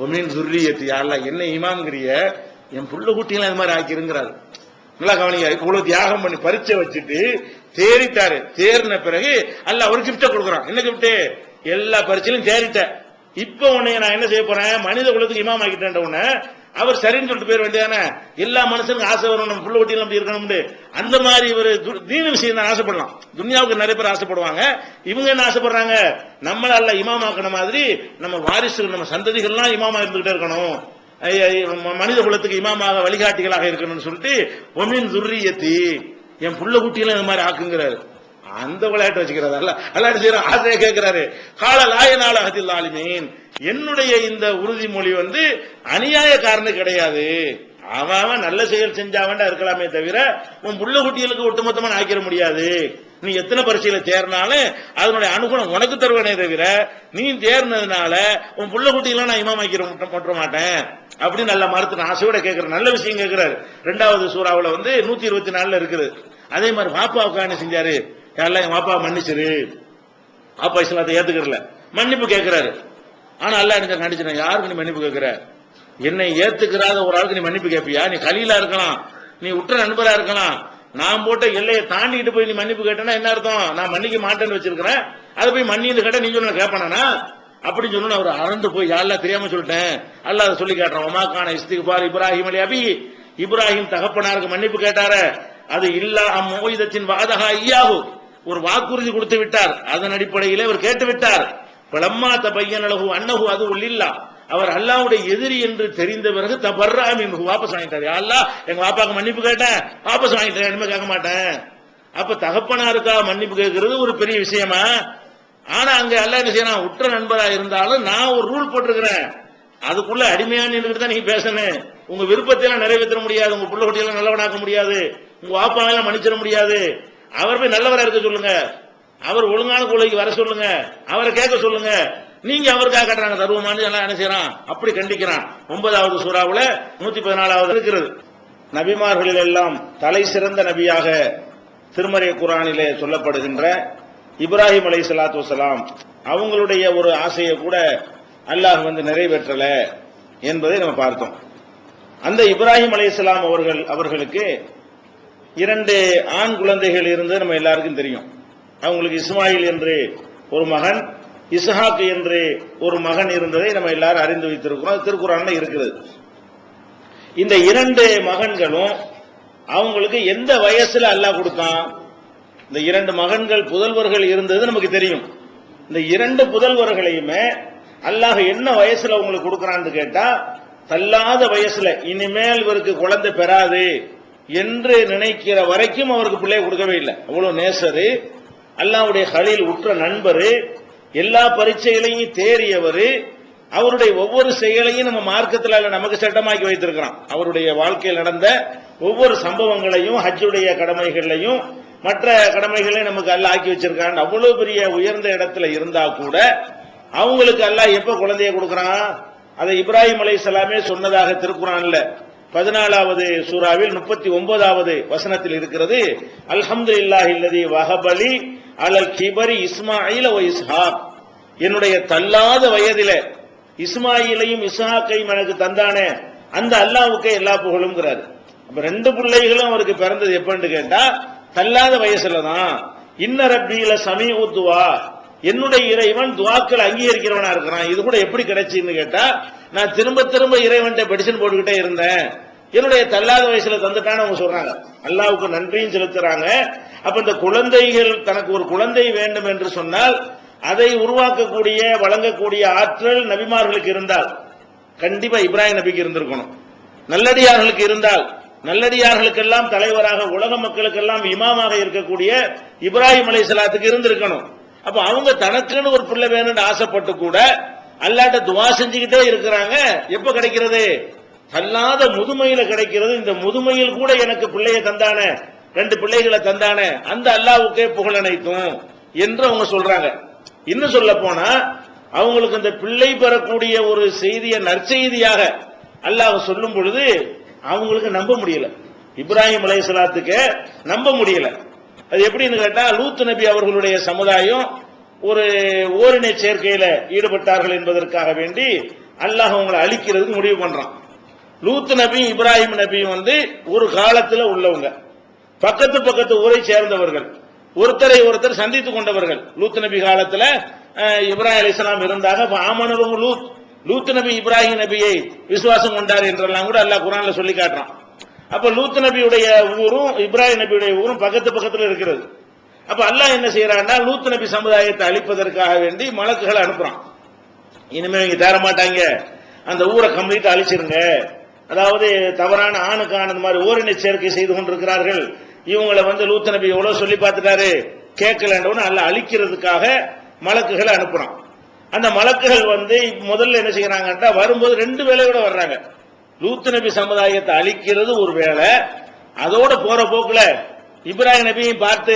ஒமின் ஸுர்ரியத்தி, அல்லாஹ் என்ன இமாம்ங்கறிய, என் புள்ள குட்டியெல்லாம் இது மாதிரி ஆக்கிருங்கிறாரு. நல்லா கவனிங்க. இவ்வளவு தியாகம் பண்ணி பரீட்சை வச்சுட்டு தேறிட்டாரு. தேறின பிறகு அல்லாஹ் ஒரு கிஃப்ட கொடுக்குறான். என்ன கிஃப்ட்? எல்லா பரீட்சையிலும் தேறிட்ட, இப்ப உன்னை நான் என்ன செய்ய போறேன், மனித குலத்துக்கு இமாம் ஆக்கிட்டேன். உடனே அவர் சரின்னு சொல்லிட்டு போயிட வேண்டியதானே. எல்லா மனுஷனுக்கும் ஆசை வரும், நம்ம புள்ள ஒட்டியில் அப்படி இருக்கணும். அந்த மாதிரி ஒரு தீன விஷயம் தான் ஆசைப்படலாம். துன்யாவுக்கு நிறைய பேர் ஆசைப்படுவாங்க. இவங்க என்ன ஆசைப்படுறாங்க, நம்மள அல்ல இமாம் ஆக்கின மாதிரி நம்ம வாரிசுகள், நம்ம சந்ததிகள்லாம் இமாமா இருந்துகிட்டே இருக்கணும், மனித குலத்துக்கு இமாமாக வழிகாட்டிகளாக இருக்கணும்னு சொல்லிட்டு ஒமின் ஸுர்ரியத்தி, என் புள்ள குட்டியெல்லாம் இந்த மாதிரி ஆக்குங்கிறாரு. அந்த விளையாட்டு வச்சுக்கிறாரு. அல்லாஹ் செய்யற ஆசையை கேட்கிறாரு. கால லாயனால ஹதில் ஆலிமீன், என்னுடைய இந்த உறுதிமொழி அநியாயக்காரனு கிடையாது. அவன் நல்ல செயல் செஞ்சா வேண்டா இருக்கலாமே தவிர உன் புள்ள குட்டிகளுக்கு ஒட்டுமொத்தமா ஆக்கிட முடியாது. நீ எத்தனை பரீட்சையில தேர்னாலும் அதனுடைய அனுகுணம் உனக்கு தருவனே தவிர நீ தேர்னதுனால உன் புள்ள குட்டியெல்லாம் நான் இமாம் ஆக்கிட மாட்டேன் அப்படின்னு நல்ல மறுத்து ஆசையோட கேட்கிற நல்ல விஷயம் கேட்கிறாரு. 2வது சூறாவுல 124 இருக்குது. அதே மாதிரி வாப்பாவுக்கு என்ன செஞ்சாரு, யாரெல்லாம் என் வாப்பா மன்னிச்சிரு, வாப்பா இஸ்லாத்தை ஏத்துக்கிறல, மன்னிப்பு கேட்கிறாரு. ஆனா அல்லாஹ் எனக்கு கண்டிச்சு, யாருக்கு நீ மன்னிப்பு கேட்கிற? என்னை ஏத்துக்கிறாத ஒரு ஆளுக்கு நீ மன்னிப்பு கேட்பியா? நீ கலீலா இருக்கலாம், நீ உற்ற நண்பரா இருக்கலாம், நான் போட்ட எல்லையை தாண்டிட்டு போய் நீ மன்னிப்பு கேட்டேன்னா என்ன அர்த்தம்? நான் மன்னிக்க மாட்டேன்னு வச்சிருக்கிறேன், அதை போய் மன்னின்னு கேட்ட நீ சொல்ல கேட்பானா? அப்படின்னு சொன்ன அவர் அரண்டு போய் யாரெல்லாம் தெரியாம சொல்லிட்டேன். அல்லாஹ் அதை சொல்லி காட்டுறான். ஒமாக்கான இஸ்திக்பார் இப்ராஹிம் அலி அபி, இப்ராஹிம் தகப்பனாருக்கு மன்னிப்பு கேட்டாரு, அது இல்லா அம்மோயிதத்தின் வாதகா ஐயாவு, ஒரு வாக்குறுதி கொடுத்து விட்டார், அதன் அடிப்படையிலே அவர் கேட்டு விட்டார். பலம்மா தபையனலகு அன்னஹு அது இல்லா, அவர் அல்லாஹ்வுடைய எதிரி என்று தெரிந்த பிறகு தபர்ரா மின்ஹு, வாபஸ் வாங்கிட்டார். யா அல்லாஹ், எங்க வாப்பாக்கு மன்னிப்பு கேட்டேன், வாபஸ் வாங்கிட்டேன், இனிமே கேட்க மாட்டேன். அப்ப தகப்பனாருக்கா மன்னிப்பு கேட்கிறது ஒரு பெரிய விஷயமா? ஆனா அங்க அல்லாஹ் என்ன செய்யறான், உற்ற நண்பரா இருந்தாலும் நான் ஒரு ரூல் போட்டிருக்கிறேன், அதுக்குள்ள அடிமையான தான் நீங்க பேசணும். உங்க விருப்பத்தை எல்லாம் நிறைவேற்ற முடியாது, உங்க புள்ள குட்டியெல்லாம் நல்லவனாக்க முடியாது, உங்க வாப்பாவெல்லாம் மன்னிச்சிட முடியாது. அவர் போய் நல்லவரா இருக்க சொல்லுங்க, அவர் ஒழுங்கான கொள்கைக்கு வர சொல்லுங்க, அவரை கேட்க சொல்லுங்க. நீங்க அவருக்காக கட்டுறாங்க தருவமானு எல்லாம் என்ன செய்யறான், அப்படி கண்டிக்கிறான். 9வது சூறாவுல 114வது இருக்கிறது. நபிமார்களில் எல்லாம் தலை சிறந்த நபியாக திருமறை குர்ஆனிலே சொல்லப்படுகின்ற இப்ராஹிம் அலைஹிஸ்ஸலாத்து வஸலாம் அவங்களுடைய ஒரு ஆசையை கூட அல்லாஹ் நிறைவேற்றல என்பதை நம்ம பார்த்தோம். அந்த இப்ராஹிம் அலைஹிஸ்ஸலாம் அவர்களுக்கு 2 ஆண் குழந்தைகள் இருந்து நம்ம எல்லாருக்கும் தெரியும். அவங்களுக்கு இஸ்மாயில் என்று ஒரு மகன், இஸ்ஹாக் என்று ஒரு மகன் இருந்ததை நம்ம எல்லாரும் அறிந்து வைத்திருக்கிறோம். அது திருக்குர்ஆன்ல இருக்குது. இந்த 2 மகன்களும் அவங்களுக்கு எந்த வயசுல அல்லாஹ் கொடுத்தான்? இந்த 2 மகன்கள் புதல்வர்கள் இருந்தது நமக்கு தெரியும். இந்த 2 புதல்வர்களையுமே அல்லாஹ் என்ன வயசுல உங்களுக்கு கொடுக்கறான்னு கேட்டா, தள்ளாத வயசுல, இனிமேல் இவருக்கு குழந்தை பெறாது என்று நினைக்கிற வரைக்கும் அவருக்கு பிள்ளையை கொடுக்கவே இல்லை. அவ்வளவு நேசரு, அல்லாஹ்வுடைய கலீல், உற்ற நண்பரு, எல்லா பரீட்சைகளையும் தேறியவர், அவருடைய ஒவ்வொரு செயலையும் நம்ம மார்க்கத்தில் நமக்கு சட்டமாக்கி வைத்திருக்கிறோம். அவருடைய வாழ்க்கையில் நடந்த ஒவ்வொரு சம்பவங்களையும், ஹஜ்ஜுடைய கடமைகளையும் மற்ற கடமைகளையும் நமக்கு அல்லாஹ் ஆக்கி வச்சிருக்கான். அவ்வளவு பெரிய உயர்ந்த இடத்துல இருந்தா கூட அவங்களுக்கு அல்லாஹ் எப்ப குழந்தையை கொடுக்கறான்? அதை இப்ராஹிம் அலைஹிஸ்ஸலாமே சொன்னதாக திருக்குர்ஆன்ல 14வது சூறாவில் 39வது வசனத்தில் இருக்கிறது. அல்ஹம்துலில்லாஹில்லதி வஹபலி அலல் கிபரி இஸ்மாயில் வ இஸ்ஹாக், என்னுடைய தள்ளாத வயதில இஸ்மாயிலையும் இஸ்ஹாக்கையும் எனக்கு தந்தானே அந்த அல்லாஹ்வுக்கே எல்லா புகழும்ங்கிறாரு. அப்ப 2 பிள்ளைகளும் அவருக்கு பிறந்தது எப்பன்னு கேட்டா தள்ளாத வயசுல தான். இன்ன ரப்பில சமீஉ துஆ, என்னுடைய இறைவன் துவாக்கள் அங்கீகரிக்கிறவனா இருக்கிறான். இது கூட எப்படி கிடைச்சுன்னு கேட்டா, நான் திரும்ப திரும்ப இறைவன்ட்ட பெடிஷன் போட்டுக்கிட்டே இருந்தேன், என்னுடைய தள்ளாத வயசுல தந்துட்டான்னு அவங்க சொல்றாங்க. அல்லாவுக்கு நன்றியும் செலுத்துறாங்க. அப்ப இந்த குழந்தைகள், தனக்கு ஒரு குழந்தை வேண்டும் என்று சொன்னால் அதை உருவாக்கக்கூடிய வழங்கக்கூடிய ஆற்றல் நபிமார்களுக்கு இருந்தால் கண்டிப்பா இப்ராஹிம் நபிக்கு இருந்திருக்கணும். நல்லடியார்களுக்கு இருந்தால், நல்லடியார்களுக்கெல்லாம் தலைவராக, உலக மக்களுக்கெல்லாம் இமாமாக இருக்கக்கூடிய இப்ராஹிம் அலைஹிஸ்ஸலாத்துக்கு இருந்திருக்கணும். அப்ப அவங்க தனக்குன்னு ஒரு பிள்ளை வேணும்னு ஆசைப்பட்டு கூட அல்லாஹ்ட்ட துஆ செஞ்சுக்கிட்டே இருக்கிறாங்க. எப்ப கிடைக்கிறது? அல்லாத முதுமையில கிடைக்கிறது. இந்த முதுமையில் கூட எனக்கு பிள்ளையை தந்தானே, 2 பிள்ளைகளை தந்தானே, அந்த அல்லாஹ்வுக்கே புகழ் அனைத்தும் என்று அவங்க சொல்றாங்க. இன்னும் சொல்ல போனா அவங்களுக்கு இந்த பிள்ளை பெறக்கூடிய ஒரு செய்தியை நற்செய்தியாக அல்லாஹ் சொல்லும் பொழுது அவங்களுக்கு நம்ப முடியல. இப்ராஹிம் அலைஹிஸ்ஸலாத்துக்கு நம்ப முடியல. அது எப்படின்னு கேட்டா, லூத் நபி அவர்களுடைய சமுதாயம் ஒரு ஓரினை சேர்க்கையில ஈடுபட்டார்கள் என்பதற்காக வேண்டி அல்லாஹ் அவங்களை அழிக்கிறதுக்கு முடிவு பண்றான். லூத் நபி இப்ராஹிம் நபியும் ஒரு காலத்துல உள்ளவங்க, பக்கத்து ஊரை சேர்ந்தவர்கள், ஒருத்தரை ஒருத்தர் சந்தித்துக் கொண்டவர்கள். லூத் நபி காலத்துல இப்ராஹிம் அலைஹிஸ்ஸலாம் இருந்தாங்க. ஆமனவும் லூத் நபி இப்ராஹிம் நபியை விசுவாசம் கொண்டார் என்றெல்லாம் கூட அல்லாஹ் குர்ஆன்ல சொல்லி காட்டுறான். அப்ப லூத் நபியுடைய ஊரும் இப்ராஹிம் நபியுடைய ஊரும் பக்கத்துல இருக்கிறது. அப்ப அல்லாஹ் என்ன செய்யறான்னா, லூத் நபி சமுதாயத்தை அழிப்பதற்காக வேண்டி மலக்குகளை அனுப்புறான். இனிமே இங்க தேர மாட்டாங்க, அந்த ஊரை கம்ப்ளீட்டா அழிச்சிருங்க. அதாவது தவறான ஆணுக்கு ஆனது மாதிரி ஓரினை சேர்க்கை செய்து கொண்டிருக்கிறார்கள். இவங்களை லூத் நபி எவ்வளவு சொல்லி பார்த்துட்டாரு, கேட்கலன்னு அல்லாஹ் அழிக்கிறதுக்காக மலக்குகளை அனுப்புறான். அந்த மலக்குகள் முதல்ல என்ன செய்யறாங்கன்னா, வரும்போது 2 வேலையோட வர்றாங்க. லூத் நபி சமுதாயத்தை அழிக்கிறது ஒரு வேலை, அதோட போற போக்குல இப்ராஹிம் நபியையும் பார்த்து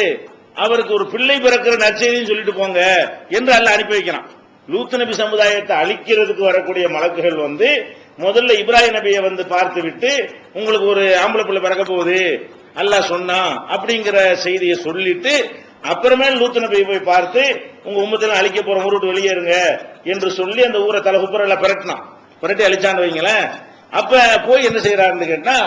அவருக்கு ஒரு பிள்ளை பிறக்கிற நற்செய்தின்னு சொல்லிட்டு போங்க என்று அல்லாஹ் அனுப்பி வைக்கிறான். லூத் நபி சமுதாயத்தை அழிக்கிறதுக்கு வரக்கூடிய மலக்குகள் முதல்ல இப்ராஹிம் நபியை பார்த்து விட்டு, உங்களுக்கு ஒரு ஆம்பளை பிள்ளை பிறக்க போகுது அல்லாஹ் சொன்னா அப்படிங்கிற செய்தியை சொல்லிட்டு, அப்புறமேல் லூத் நபியை போய் பார்த்து, உங்க உம்மத்துல அழிக்க போற ஊருட்டு வெளியேறுங்க என்று சொல்லி அந்த ஊரை தலைகுப்புற பிரட்டினான். பிரட்டி அழிச்சான்னு வைங்களேன். அப்ப போய் என்ன செய்யறாருன்னு கேட்டா,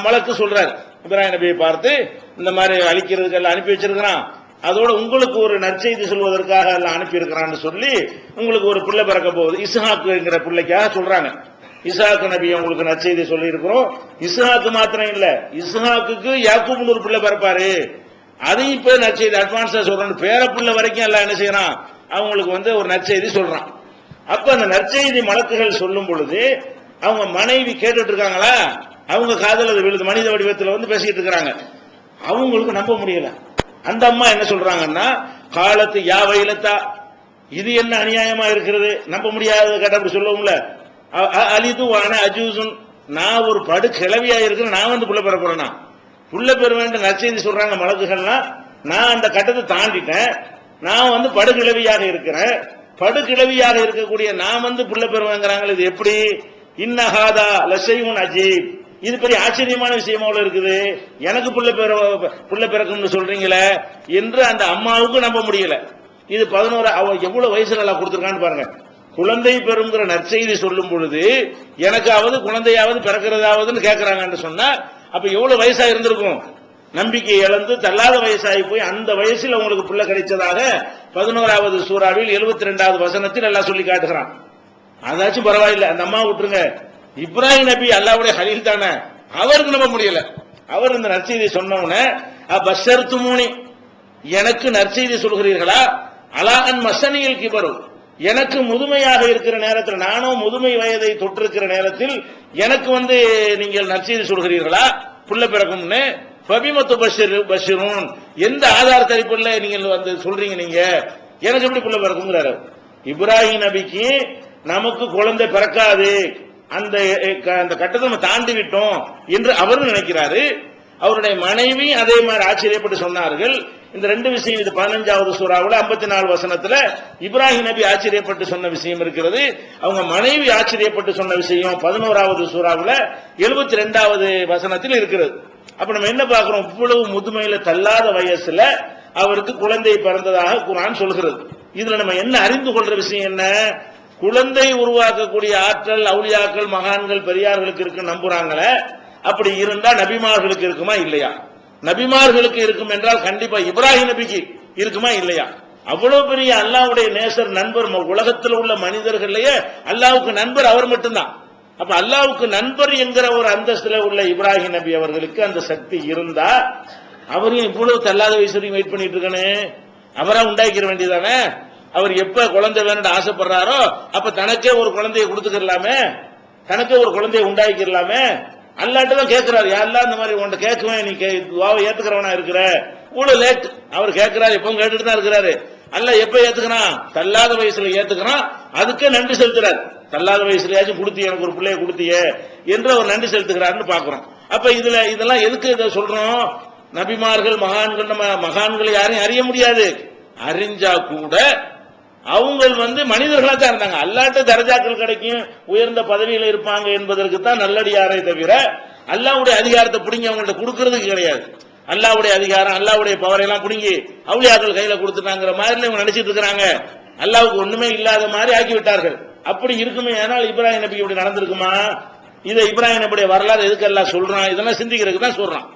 மலக்கு சொல்றாரு இப்ராஹிம் நபியை பார்த்து, இந்த மாதிரி அழிக்கிறதுக்கு எல்லாம் அனுப்பி வச்சிருக்கிறான், அதோட உங்களுக்கு ஒரு நற்செய்தி சொல்வதற்காக எல்லாம் அனுப்பி இருக்கிறான்னு சொல்லி உங்களுக்கு ஒரு பிள்ளை பிறக்க போகுது, இஸ்ஹாக்குங்கிற பிள்ளைக்காக சொல்றாங்க. இஸ்ஹாக்கு நபி உங்களுக்கு நற்செய்தி சொல்லி இருக்கிறோம். இஸ்ஹாக்கு மாத்திரம் இல்ல, இஸ்ஹாக்குக்கு யாக்கூப்னு ஒரு பிள்ளை பிறப்பாரு, அதையும் இப்ப நற்செய்தி அட்வான்ஸா சொல்றான். பேர பிள்ளை வரைக்கும் எல்லாம் என்ன செய்யறான், அவங்களுக்கு ஒரு நற்செய்தி சொல்றான். அப்ப அந்த நற்செய்தி மலக்குகள் சொல்லும் பொழுது அவங்க மனைவி கேட்டுட்டு இருக்காங்களா, அவங்க காதல் அது விழுது, மனித வடிவத்தில் பேசிட்டு இருக்கிறாங்க. அவங்களுக்கு நம்ப முடியல. அந்த அம்மா என்ன சொல்றாங்கன்னா, காலத்து யா வயலத்தா, இது என்ன அநியாயமா இருக்கிறது, நம்ப முடியாத கேட்ட அப்படி சொல்லுவோம்ல, அலிது வான அஜூசுன், நான் ஒரு படு கிளவியா இருக்கிறேன், நான் புள்ள பெற போறேன்னா, புள்ள பெற வேண்டும் நற்செய்தி சொல்றாங்க மலக்குகள்லாம். நான் அந்த கட்டத்தை தாண்டிட்டேன், நான் படுகிழவியாக இருக்கிறேன், படுகிழவியாக இருக்கக்கூடிய நான் புள்ள பெறுவாங்கிறாங்க. இது எப்படி? இன்னஹாதா லஷைஉன் அஜீப், இது பெரிய ஆச்சரியமான விஷயமா இருக்குது, எனக்கு புள்ள பிறக்கும்னு சொல்றீங்களே என்று அந்த அம்மாவுக்கு நம்ப முடியல. இது 11 எவ்வளவு வயசுல எல்லாம் கொடுத்திருக்கான்னு பாருங்க. குழந்தை பெறுங்கிற நற்செய்தி சொல்லும் பொழுது எனக்காவது குழந்தையாவது பிறக்கிறதாவதுன்னு கேட்கிறாங்கன்னு சொன்னா, அப்ப எவ்வளவு வயசா இருந்திருக்கும், நம்பிக்கை இழந்து தள்ளாத வயசாகி போய் அந்த வயசில் உங்களுக்கு புள்ள கிடைச்சதாக 11வது சூறாவில் 72வது வசனத்தில் எல்லாம் சொல்லி காட்டுகிறான். அதாச்சும் பரவாயில்லை, அந்த அம்மா விட்டுருங்க. இப்ராஹிம் நபி அல்லாஹ்வுடைய ஹலீல் தானே, அவருக்கு நம்ப முடியல. அவர் இந்த நற்செய்தி சொன்னவனே, பஷர்துமூனி, எனக்கு நற்செய்தி சொல்கிறீர்களா, அலான் மசனியில் கிபரு, எனக்கு முதுமையாக இருக்கிற நேரத்தில், நானும் முதுமை வயதை தொற்றிருக்கிற நேரத்தில் எனக்கு நீங்கள் நற்செய்தி சொல்கிறீர்களா புள்ள பிறக்கும்னு, ஃபபிமத்து பஷிரூன், எந்த ஆதாரத்தை அடிப்படையில் நீங்கள் சொல்றீங்க, நீங்க எனக்கு எப்படி புள்ள பிறக்குங்கிறாரு. இப்ராஹிம் நபிக்கு நமக்கு குழந்தை பிறக்காது, அந்த கட்டத்தை நம்ம தாண்டி விட்டோம் என்று அவரும் நினைக்கிறாரு. அவருடைய மனைவி அதே மாதிரி ஆச்சரியப்பட்டு சொன்னார்கள். இந்த 2 விஷயம், இது 15வது சூறாவுல 54 வசனத்துல இப்ராஹிம் நபி ஆச்சரியப்பட்டு சொன்ன விஷயம் இருக்கிறது. அவங்க மனைவி ஆச்சரியப்பட்டு சொன்ன விஷயம் 11வது சூறாவுல 72வது வசனத்தில் இருக்கிறது. அப்ப நம்ம என்ன பார்க்கிறோம், இவ்வளவு முதுமையில தள்ளாத வயசுல அவருக்கு குழந்தை பிறந்ததாக குர்ஆன் சொல்கிறது. இதுல நம்ம என்ன அறிந்து கொள்ற விஷயம் என்ன, குழந்தை உருவாக்கக்கூடிய ஆற்றல் அவுலியாக்கள் மகான்கள் பெரியார்களுக்கு இருக்கு நம்புறாங்களே, அப்படி இருந்தா நபிமார்களுக்கு இருக்குமா இல்லையா? நபிமார்களுக்கு இருக்கும் என்றால் கண்டிப்பா இப்ராஹிம் நபிக்கு இருக்குமா இல்லையா? அவ்வளவு பெரிய அல்லாஹ்வுடைய நேசர் நண்பர் உலகத்தில் உள்ள மனிதர்களையே அல்லாஹ்வுக்கு நண்பர் அவர் மட்டும்தான். அப்ப அல்லாஹ்வுக்கு நண்பர் என்கிற ஒரு அந்தஸ்துல உள்ள இப்ராஹிம் நபி அவர்களுக்கு அந்த சக்தி இருந்தா அவரையும் இவ்வளவு தள்ளாத வயசு வரைக்கும் வெயிட் பண்ணிட்டு இருக்கானே, அவரா உண்டாக்கிற வேண்டியதானே. அவர் எப்ப குழந்தை வேணும்னு ஆசைப்படுறாரோ அப்ப தனக்கே ஒரு குழந்தையை கொடுத்துக்கலாமே, தனக்கே ஒரு குழந்தையை உண்டாக்கிடலாமே. அல்லாட்ட தான் கேட்கிறாரு, யாரெல்லாம் இந்த மாதிரி உன்ட்ட கேட்குவேன், நீ துவாவை ஏத்துக்கிறவனா இருக்கிற. இவ்வளவு லேட் அவர் கேட்கிறாரு, எப்பவும் கேட்டுட்டு தான் இருக்கிறாரு. அல்ல எப்ப ஏத்துக்கிறான், தள்ளாத வயசுல ஏத்துக்கிறான். அதுக்கே நன்றி செலுத்துறாரு. தள்ளாத வயசுலயாச்சும் கொடுத்திய, எனக்கு ஒரு பிள்ளைய கொடுத்திய என்று அவர் நன்றி செலுத்துகிறாருன்னு பாக்குறோம். அப்ப இதெல்லாம் எதுக்கு இதை சொல்றோம்? நபிமார்கள் மகான்கள், நம்ம மகான்களை யாரையும் அறிய முடியாது, அறிஞ்சா கூட அவங்க மனிதர்களா தான் இருந்தாங்க. அல்லாட்ட தரஜாக்கள் கிடைக்கும், உயர்ந்த பதவியில் இருப்பாங்க என்பதற்கு தான் நல்லடியாரை தவிர அல்லாஹ்வுடைய அதிகாரத்தை பிடிங்கி அவங்கள்ட்ட கொடுக்கறதுக்கு கிடையாது. அல்லாஹ்வுடைய அதிகாரம், அல்லாஹ்வுடைய பவரை எல்லாம் பிடிங்கி அவுலியாக்கள் கையில கொடுத்துட்டாங்கிற மாதிரி இவங்க நினைச்சிட்டு இருக்கிறாங்க. அல்லாஹ்வுக்கு ஒண்ணுமே இல்லாத மாதிரி ஆக்கி விட்டார்கள். அப்படி இருக்குமே ஆனால் இப்ராஹிம் நபி இப்படி நடந்திருக்குமா? இதை இப்ராஹிம் நபியுடைய வரலாறு எதுக்கு எல்லாம் சொல்றான்? இதெல்லாம் சிந்திக்கிறதுக்கு தான் சொல்றான்.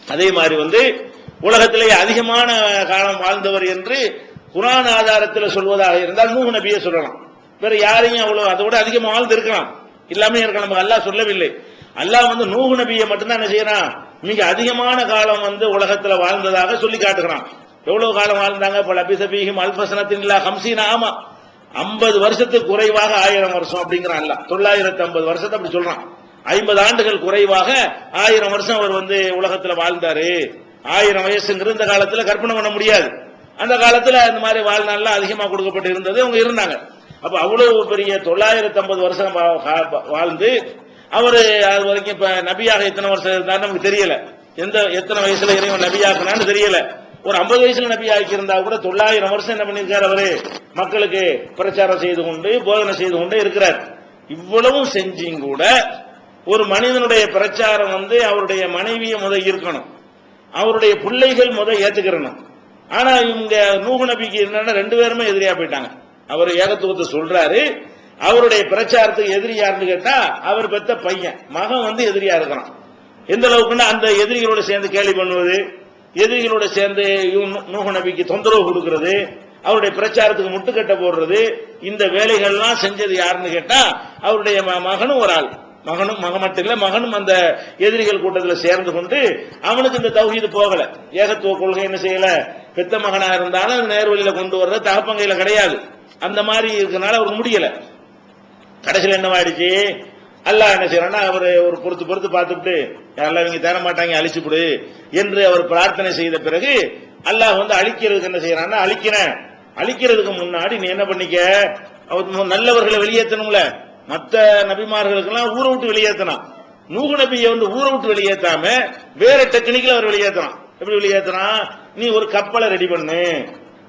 அதே மாதிரி உலகத்திலேயே அதிகமான காலம் வாழ்ந்தவர் என்று குர்ஆன் ஆதாரத்தில் சொல்வதாக இருந்தால் நூஹ் நபியை சொல்லலாம். வேற யாரையும் அவ்வளவு அதோட அதிகமாக வாழ்ந்து இருக்கலாம், இல்லாம இருக்கலாம். நமக்கு அல்லாஹ் சொல்லவில்லை. அல்லாஹ் நூஹ் நபியை மட்டும்தான் என்ன செய்யறான், மிக அதிகமான காலம் உலகத்துல வாழ்ந்ததாக சொல்லி காட்டுகிறான். எவ்வளவு காலம் வாழ்ந்தாங்க? பல அபிசபீஹிம் அல்பசனத்தின் இல்லா 50 ஆமா, 50 வருஷத்துக்கு குறைவாக 1000 வருஷம் அப்படிங்கிறான் அல்லாஹ். 950 வருஷத்தை அப்படி சொல்றான். 50 ஆண்டுகள் குறைவாக 1000 வருஷம் அவர் உலகத்துல வாழ்ந்தாரு. 1000 வயசுங்கிற இந்த காலத்துல கற்பனை பண்ண முடியாது. அந்த காலத்துல இந்த மாதிரி வாழ்நாள்லாம் அதிகமா கொடுக்கப்பட்டு இருந்தது, அவங்க இருந்தாங்க. அப்ப அவ்வளவு பெரிய 950 வருஷம் வாழ்ந்து அவரு அது வரைக்கும் இப்ப நபியாக எத்தனை வருஷம் இருந்தாரு நமக்கு தெரியல. எத்தனை வயசுல இறைவன் நபியாக்குனான்னு தெரியல. ஒரு 50 வயசுல நபி ஆக்கி இருந்தா கூட 900 வருஷம் என்ன பண்ணிருக்காரு அவரு, மக்களுக்கு பிரச்சாரம் செய்து கொண்டு போதனை செய்து கொண்டே இருக்கிறார். இவ்வளவும் செஞ்சும் கூட ஒரு மனிதனுடைய பிரச்சாரம் அவருடைய மனைவியை ஈர்க்கணும், அவருடைய பிள்ளைகள் ஏத்துக்கிறணும். ஆனா இவங்க நூஹ் நபிக்கு என்னன்னா 2 பேருமே எதிரியா போயிட்டாங்க. அவர் ஏகத்துவத்தை சொல்றாரு, அவருடைய பிரச்சாரத்துக்கு எதிரி யாருன்னு கேட்டா அவர் பெத்த பையன் மகன் எதிரியா இருக்கிறான். எந்த அளவுக்குன்னா அந்த எதிரிகளோட சேர்ந்து கேலி பண்ணுவது, எதிரிகளோட சேர்ந்து நூஹ் நபிக்கு தொந்தரவு கொடுக்கிறது, அவருடைய பிரச்சாரத்துக்கு முட்டுக்கட்ட போடுறது, இந்த வேலைகள்லாம் செஞ்சது யாருன்னு கேட்டா அவருடைய மகனும் ஒரு ஆள். மகன் மட்டும் இல்ல, மகனும் அந்த எதிரிகள் கூட்டத்தில் சேர்ந்து கொண்டு அவனுக்கு இந்த தௌஹீது போகல, ஏகத்துவ கொள்கை என்ன செய்யல. பெத்த மகனா இருந்தாலும் நேர்வழியில கொண்டு வர்றது தகப்பங்கையில கிடையாது. அந்த மாதிரி இருக்கனால அவருக்கு முடியல. கடைசியில் என்னவாயிடுச்சு, அல்லாஹ் என்ன செய்யறான்னா அவர் ஒரு பொறுத்து பார்த்துட்டு யாரெல்லாம் இவங்க தேர மாட்டாங்க அழிச்சுப்படு என்று அவர் பிரார்த்தனை செய்த பிறகு அல்லாஹ் அழிக்கிறதுக்கு என்ன செய்யறான்னா அழிக்கிறதுக்கு முன்னாடி நீ என்ன பண்ணிக்க, அவர் நல்லவர்களை வெளியேற்றணும்ல. மற்ற நபிமார்களுக்கெல்லாம் ஊரை விட்டு வெளியேற்றினான். நூஹ் நபியை ஊரை விட்டு வெளியேற்றாம வேற டெக்னிக்கல அவர் வெளியேற்றினான். எப்படி வெளியேற்றினான், நீ ஒரு கப்பலை ரெடி பண்ணு,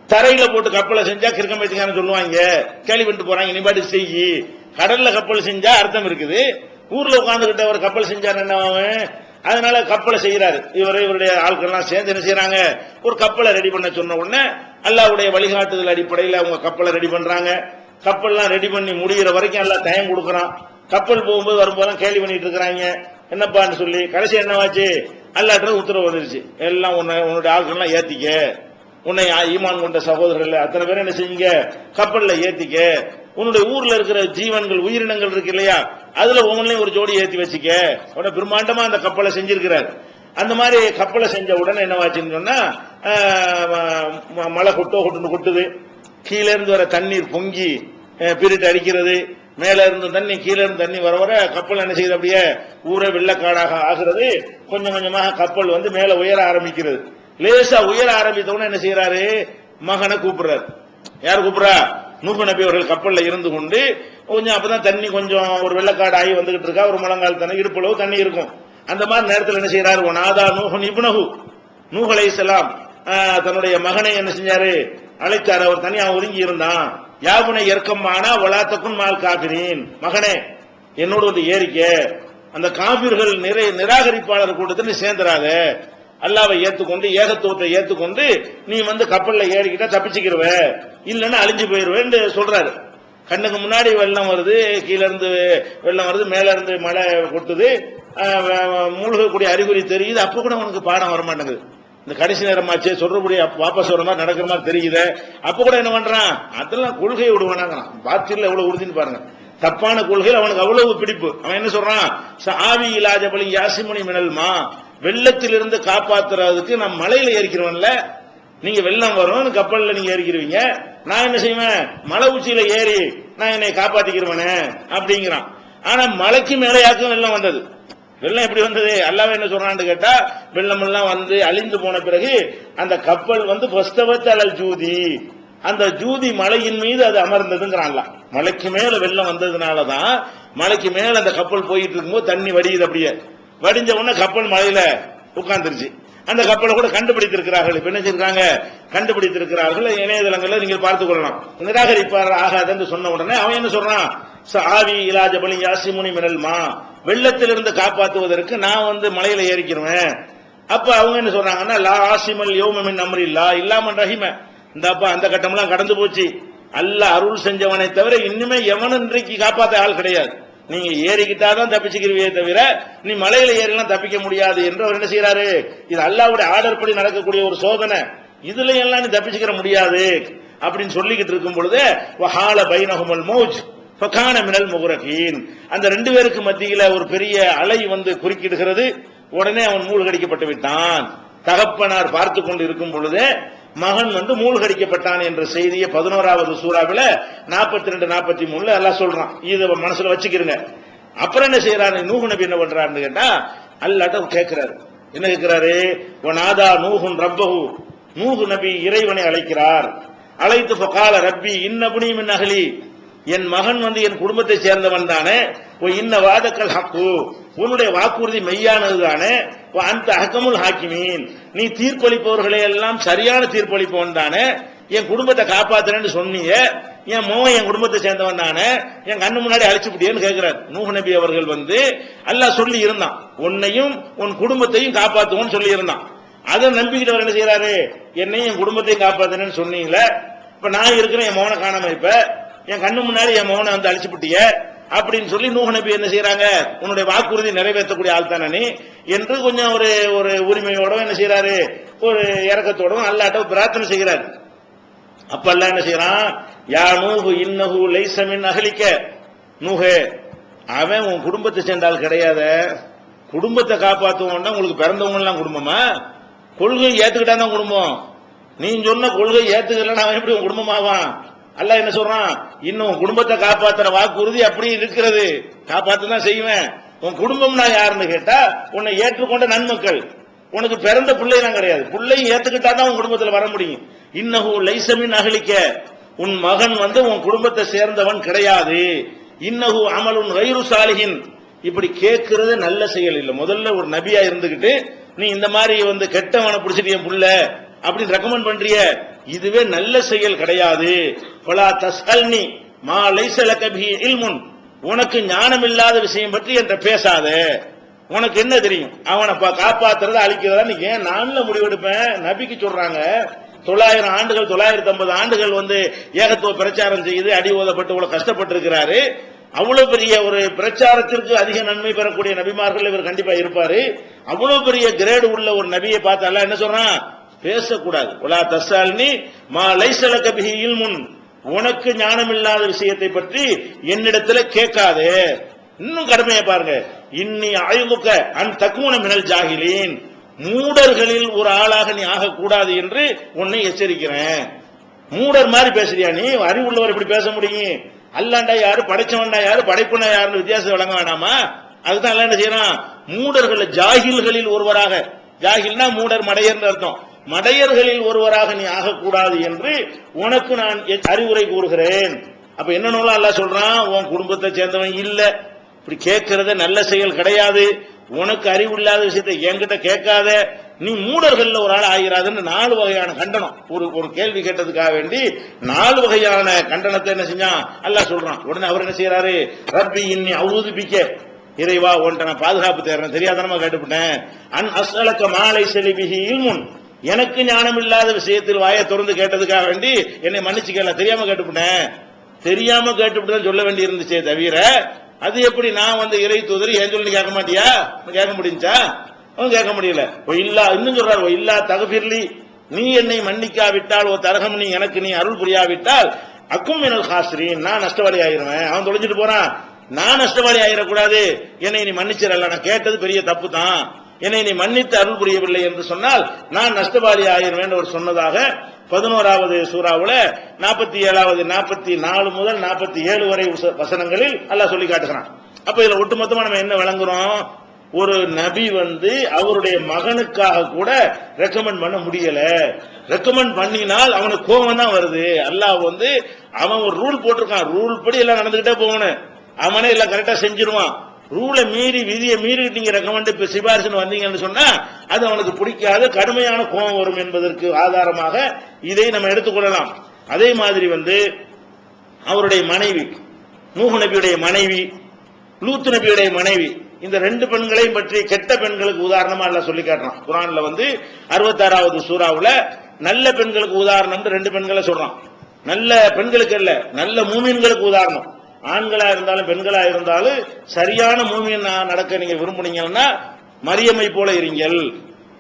தரையில போட்டு கப்பலை செஞ்சா கிறுக்கம் வச்சுக்கான்னு சொல்லுவாங்க, கேள்வி பண்ணிட்டு போறாங்க, நீ பாட்டு செய்யி. கடல்ல கப்பல் செஞ்சா அர்த்தம் இருக்குது, ஊர்ல உட்கார்ந்துகிட்ட ஒரு கப்பல் செஞ்சாரு என்ன ஆகும்? அதனால கப்பலை செய்யறாரு. இவருடைய ஆட்கள்லாம் சேர்ந்து என்ன செய்யறாங்க, ஒரு கப்பலை ரெடி பண்ண சொன்ன உடனே அல்லாஹ்வுடைய வழிகாட்டுதல் அடிப்படையில் அவங்க கப்பலை ரெடி பண்றாங்க. கப்பல்லாம் ரெடி பண்ணி முடிகிற வரைக்கும் எல்லாம் டைம் கொடுக்கறான். கப்பல் போகும்போது வரும்போது கேள்வி பண்ணிட்டு இருக்கிறாங்க, என்னப்பான்னு சொல்லி. கடைசி என்னவாச்சு, அல்லாஹ்ட்ட உத்தரவு வந்துருச்சு, எல்லாம் உன்னுடைய ஆட்கள்லாம் ஏத்திக்க, உன்னை ஈமான் கொண்ட சகோதரர்கள் அத்தனை பேரும் என்ன செய்யுங்க, கப்பல்ல ஏத்திக்க, உன்னுடைய ஊர்ல இருக்கிற ஜீவன்கள் உயிரினங்கள் இருக்கு இல்லையா, அதுல ஒவ்வொன்றையும் ஒரு ஜோடி ஏத்தி வச்சுக்க. உடனே பிரம்மாண்டமா அந்த கப்பலை செஞ்சிருக்கிறார். அந்த மாதிரி கப்பலை செஞ்ச உடனே என்னவாச்சுன்னு சொன்னா மழை கொட்டுது, கீழே இருந்து வர தண்ணீர் பொங்கி பீரிட்டு அடிக்கிறது, மேல இருந்து தண்ணி கீழே இருந்து தண்ணி வர வர கப்பல் என்ன செய்யுது, அப்படியே ஊரே வெள்ளக்காடாக ஆகிறது. கொஞ்சம் கொஞ்சமாக கப்பல் மேல உயர ஆரம்பிக்கிறது. லேசா உயர ஆரம்பித்தவன என்ன செய்யறாரு, மகனை கூப்பிடுறாரு. யார் கூப்பிடுறா, நூஹ் நபி அவர்கள் கப்பல்ல இருந்து கொண்டு கொஞ்சம் அப்பதான் தண்ணி கொஞ்சம் ஒரு வெள்ளக்காடு ஆகி வந்துகிட்டு இருக்கா, ஒரு முழங்கால் தண்ணி இடுப்பளவு தண்ணி இருக்கும். அந்த மாதிரி நேரத்தில் என்ன செய்யறாரு, நாதா நூஹ் இப்னஹு, நூஹ் அலைஹிஸ்ஸலாம் தன்னுடைய மகனை என்ன செஞ்சாரு, அழைத்தார். அவர் தனியா ஒதுங்கி இருந்தான். யாபுனை எர்க்கம்மானா வலாத்தக்குன் மால் காபிரீன், மகனே என்னோடு ஏறிக்க, அந்த காபிர்கள் நிராகரிப்பாளர் கூட்டத்தில் சேர்ந்துறாத, அல்லாவை ஏத்துக்கொண்டு ஏகத்துவத்தை ஏத்துக்கொண்டு நீ கப்பல்ல ஏறிக்கிட்டா தப்பிச்சுக்கிருவ, இல்லன்னா அழிஞ்சு போயிருவேன்னு சொல்றாரு. கண்ணுக்கு முன்னாடி வெள்ளம் வருது, கீழ இருந்து வெள்ளம் வருது, மேல இருந்து மழை கொட்டுது, மூழ்கக்கூடிய அறிகுறி தெரியுது. அப்ப கூட உனக்கு பாடம் வர மாட்டேங்குது. இந்த கடைசி நேரமாச்சு சொல்றபடி வாபஸ் வர மாதிரி நடக்கிற மாதிரி தெரியுது. அப்ப கூட என்ன பண்றான், அதெல்லாம் கொள்கையை விடுவானாங்கிறான். பாத்திரில் எவ்வளவு உறுதின்னு பாருங்க. தப்பான கொள்கையில் அவனுக்கு அவ்வளவு பிடிப்பு. அவன் என்ன சொல்றான், ஆவி இலாஜபலி யாசிமுனி மினல்மா, வெள்ளத்திலிருந்து காப்பாத்துறதுக்கு நான் மலையில ஏறிக்கிறவன்ல, நீங்க வெள்ளம் வரும் கப்பல்ல நீங்க ஏறிக்கிறவீங்க, நான் என்ன செய்வேன், மலை உச்சியில ஏறி நான் என்னை காப்பாத்திக்கிறவனே அப்படிங்கிறான். ஆனா மலைக்கு மேலையாக்கும் வெள்ளம் வந்தது. வெள்ளம் எப்படி வந்தது, அல்லாஹ் என்ன சொல்றான்னு கேட்டா, வெள்ளம் எல்லாம் வந்து அழிந்து போன பிறகு அந்த கப்பல் வந்து பஸ்தவத்தல் ஜூதி, அந்த ஜூதி மலையின் மீது அது அமர்ந்ததுங்கிறான். மலைக்கு மேல வெள்ளம் வந்ததுனாலதான் மலைக்கு மேல அந்த கப்பல் போயிட்டு இருக்கும்போது தண்ணி வடியுது. அப்படியே வடிஞ்ச உடனே கப்பல் மலையில உட்கார்ந்துருச்சு. அந்த கப்பலை கூட கண்டுபிடித்திருக்கிறார்கள். இப்ப என்ன செஞ்சிருக்காங்க, கண்டுபிடித்திருக்கிறார்கள். இணையதளங்கள்ல நீங்கள் பார்த்துக் கொள்ளலாம். நிராகரிப்பார் ஆகாது என்று சொன்ன உடனே அவன் என்ன சொல்றான், ஆவி இலாஜபலி யாசிமுனி மினல்மா, வெள்ளத்திலிருந்து காப்பாற்றுவதற்கு நான் வந்து மலையில ஏறிக்கிறேன். அப்ப அவங்க என்ன சொல்றாங்கன்னா, லா ஆசிமல் யௌமமின் அம்ரில்லா இல்லாமன் ரஹிம, இந்த அப்ப அந்த கட்டம்லாம் கடந்து போச்சு. அல்லாஹ் அருள் செஞ்சவனை தவிர இன்னுமே எவனும் இன்றைக்கு காப்பாற்ற ஆள் கிடையாது. நீங்க ஏறிக்கிட்டாதான் தப்பிச்சுக்கிறீவே தவிர நீ மலையில ஏறிலாம் தப்பிக்க முடியாது என்று அவர் என்ன செய்யறாரு, இது அல்லாஹ்வுடைய ஆர்டர் படி நடக்கக்கூடிய ஒரு சோதனை, இதுல எல்லாம் நீ தப்பிச்சுக்கிற முடியாது அப்படின்னு சொல்லிக்கிட்டு இருக்கும் பொழுது வஹால பைனஹுமல் மௌஜ் ஃபகான மினல் முக்ரகீன், அந்த ரெண்டு பேருக்கு மத்தியில ஒரு பெரிய அலை வந்து குறுக்கிடுகிறது. உடனே அவன் மூழ்கடிக்கப்பட்டு விட்டான். தகப்பனார் பார்த்து கொண்டு இருக்கும் பொழுது மகன் வந்து மூழ்கடிக்கப்பட்டான் என்ற செய்தியை 11வது சூறாவில 42, 43 அல்லாஹ் சொல்றான். இதை மனசுல வச்சுக்கிறங்க. அப்புறம் என்ன செய்யறாரு, நூஹ் நபி என்ன பண்றாருன்னு கேட்டா, அல்லாஹ் கேட்கிறாரு. என்ன கேட்கிறாரு, வநாதா நூஹுன் ரப்பஹு, நூஹ் நபி இறைவனை அழைக்கிறார். அழைத்து ஃபகால ரப்பி இன்னபுனி மின் அஹ்லி, என் மகன் வந்து என் குடும்பத்தை சேர்ந்தவன் தானே, இன்ன வாதக்கல் ஹக்கு, உன்னுடைய வாக்குறுதி மெய்யானது தானே, அந்த அஹ்கமுல் ஹாக்கிமீன், நீ தீர்ப்பளிப்பவர்களை எல்லாம் சரியான தீர்ப்பளிப்பவன் தானே, என் குடும்பத்தை காப்பாத்துறேன்னு சொன்னீங்க, என் மோகன் என் குடும்பத்தை சேர்ந்தவன் தானே, என் கண்ணு முன்னாடி அழிச்சுப்பிட்டியன்னு கேட்கிறார். நூஹ் நபி அவர்கள் வந்து அல்லாஹ் சொல்லி இருந்தான், உன்னையும் உன் குடும்பத்தையும் காப்பாத்துவோன்னு சொல்லி இருந்தான். அதை நம்பிக்கிட்டு அவர் என்ன செய்யறாரு, என்னையும் என் குடும்பத்தையும் காப்பாத்துறேன்னு சொன்னீங்களே, இப்ப நான் இருக்கிறேன், என் மோகனை காணாம, இப்ப என் கண்ணு முன்னாடி என் மோகனை வந்து அழிச்சுப்பிட்டிய அப்படின்னு சொல்லி நூஹ் நபி என்ன செய்யறாங்க, உன்னுடைய வாக்குறுதி நிறைவேற்றக்கூடிய ஆள் தானே நீ என்று கொஞ்சம் ஒரு ஒரு உரிமையோட என்ன செய்யறாரு, ஒரு இறக்கத்தோட அல்லாஹ்ட்ட பிரார்த்தனை செய்கிறார். அப்ப அல்லாஹ் என்ன செய்யறான், யா நூஹு இன்னஹு லைஸ மின் அஹ்லிக, நூஹே அவன் உன் குடும்பத்தை சேர்ந்தால் கிடையாத, குடும்பத்தை காப்பாற்றுவோம்னா உங்களுக்கு பிறந்தவங்க எல்லாம் குடும்பமா, கொள்கை ஏத்துக்கிட்டாதான் குடும்பம், நீ சொன்ன கொள்கை ஏத்துக்கலன்னா அவன் எப்படி உன் குடும்பமாவான். அல்லாஹ் என்ன சொல்றான், இன்னும் குடும்பத்தை காப்பாத்துற வாக்குறுதி அப்படி இருக்கிறது, காப்பாத்துதான் செய்வேன். உன் குடும்பம்னா யாருன்னு கேட்டா, உன்னை ஏற்றுக்கொண்ட நன்மக்கள், உனக்கு பிறந்த பிள்ளைலாம் கிடையாது, பிள்ளையும் ஏத்துக்கிட்டாதான் உன் குடும்பத்தில் வர முடியும். இன்னஹு லைஸ மின் அஹ்லிக, உன் மகன் வந்து உன் குடும்பத்தை சேர்ந்தவன் கிடையாது. இன்னஹு அமலுன் கைரு சாலிஹின், இப்படி கேட்கறது நல்ல செயல் இல்ல. முதல்ல ஒரு நபியா இருந்துகிட்டு நீ இந்த மாதிரி வந்து கெட்டவனை பிடிச்சிட்டு என் புள்ள அப்படின்னு ரெக்கமெண்ட் பண்றிய, இதுவே நல்ல செயல் கிடையாது. ஃபலா தஸ்அல்னி மா லைஸ லக பிஹி இல்முன், உனக்கு ஞானம் இல்லாத விஷயம் பற்றி என்ற பேசாத, உனக்கு என்ன தெரியும், அவனை காப்பாத்துறத அழிக்கிறதா நீ ஏன் நான்ல முடிவெடுப்பேன். நபிக்கு சொல்றாங்க, 900 ஆண்டுகள் 950 ஆண்டுகள் வந்து ஏகத்துவ பிரச்சாரம் செய்து அடி ஓதப்பட்டு இவ்வளவு கஷ்டப்பட்டு இருக்கிறாரு. அவ்வளவு பெரிய ஒரு பிரச்சாரத்திற்கு அதிக நன்மை பெறக்கூடிய நபிமார்கள் இவர் கண்டிப்பா இருப்பாரு. அவ்வளவு பெரிய கிரேடு உள்ள ஒரு நபியை பார்த்து அல்லாஹ் என்ன சொல்றான், பேசக்கூடாது. வலா தஸ்அல்னி மா லைஸ லக பிஹி இல்முன், உனக்கு ஞானம் இல்லாத விஷயத்தை பற்றி என்னிடத்துல கேட்காதே. இன்னும் கடுமையா பாருங்க, இன்னி அய்துக அன் தகுன மினல் ஜாஹிலீன், மூடர்களில் ஒரு ஆளாக நீ ஆகக்கூடாது என்று உன்னை எச்சரிக்கிறேன். மூடர் மாதிரி பேசுறியா நீ, அறிவுள்ளவர் இப்படி பேச முடியும்? அல்லாண்டா யாரு, படைச்சவன்டா யாரு, படைப்புனா யாருன்னு வித்தியாசம் வழங்க வேணாமா? அதுதான் அல்லா என்ன செய்யறான், மூடர்கள் ஜாகில்களில் ஒருவராக, ஜாகில்னா மூடர் மடையர்னு அர்த்தம், மடையர்களில் ஒருவராக நீ ஆகக்கூடாது என்று உனக்கு நான் அறிவுரை கூறுகிறேன். அப்ப என்னன்னு அல்லாஹ் சொல்றான், உன் குடும்பத்தை சேர்ந்தவன் இல்ல, இப்படி கேட்கறத நல்ல செயல் கிடையாது, உனக்கு அறிவு இல்லாத விஷயத்தை என்கிட்ட கேட்காத, நீ மூடர்கள்ல ஒரு ஆள் ஆகிறாதுன்னு 4 வகையான கண்டனம். ஒரு கேள்வி கேட்டதுக்காக வேண்டி 4 வகையான கண்டனத்தை என்ன செஞ்சான் அல்லாஹ் சொல்றான். உடனே அவர் என்ன செய்யறாரு, ரப்பி இன்னி அஊது பிக்க, இறைவா உன்கிட்ட நான் பாதுகாப்பு தேடுறேன், தெரியாதனமா கேட்டுவிட்டேன். அன் அஸ்அலக மா லைஸ லி பிஹி இல்முன், எனக்கு ஞானம் இல்லாத விஷயத்தில் வாயை திறந்து கேட்டதுக்காக வேண்டி என்னை மன்னிச்சு கேள, தெரியாம கேட்டுவிட்டேன், தெரியாம கேட்டுவிட்டு சொல்ல வேண்டி இருந்துச்சே தவிர, அது எப்படி நான் வந்து இறை தூதர் ஏன் சொல்லி கேட்க மாட்டியா, கேட்க முடிஞ்சா? அவன் கேட்க முடியல. இல்லா இன்னும் சொல்றாரு, இல்லா தகபிர்லி, நீ என்னை மன்னிக்காவிட்டால், ஓ தரகம் நீ எனக்கு நீ அருள் புரியாவிட்டால், அக்கும் மினல் காசிரீன், நான் நஷ்டவாளி ஆயிருவேன். அவன் தொலைஞ்சிட்டு போறான், நான் நஷ்டவாளி ஆயிடக்கூடாது, என்னை நீ மன்னிச்சிடல, நான் கேட்டது பெரிய தப்பு தான், என்னை நீ மன்னித்து அருள் புரியவில்லை என்று சொன்னால் நான் நஷ்டவாளி ஆயிருவேன் ஒரு சொன்னதாக 11வது சூராவுல 47வது 44 முதல் 47 வரை வசனங்களில் அல்லாஹ் சொல்லி காட்டுகிறான். அப்ப இதுல ஒட்டுமொத்தமா நம்ம என்ன விளங்குறோம்? ஒரு நபி அவருடைய மகனுக்காக கூட ரெக்கமெண்ட் பண்ண முடியல. ரெக்கமெண்ட் பண்ணினால் அவனுக்கு கோபம் தான் வருது. அல்லாஹ் அவன் ஒரு ரூல் போட்டிருக்கான், ரூல் படி எல்லாம் நடந்துகிட்டே போகணும், அவனே எல்லாம் கரெக்டா செஞ்சிருவான். ரூலை மீறி விதியை மீறி நீங்க ரெக்கமெண்ட் சிபாரிசு வந்தீங்கன்னு சொன்னா அது அவனுக்கு பிடிக்காத கடுமையான கோபம் வரும் என்பதற்கு ஆதாரமாக இதை நம்ம எடுத்துக்கொள்ளலாம். அதே மாதிரி அவருடைய மனைவி நூஹ் நபியுடைய மனைவி, லூத் நபியுடைய மனைவி, இந்த ரெண்டு பெண்களையும் பற்றி கெட்ட பெண்களுக்கு உதாரணமா எல்லாம் சொல்லி காட்டுறான். குர்ஆன்ல 66வது சூராவுல நல்ல பெண்களுக்கு உதாரணம் ரெண்டு பெண்களை சொல்றான். நல்ல பெண்களுக்கு அல்ல, நல்ல மூமின்களுக்கு உதாரணம். ஆண்களா இருந்தாலும் பெண்களா இருந்தாலும் சரியான மூமின் நடக்க நீங்க விரும்புனீங்கன்னா மரியமை போல இருங்கள்,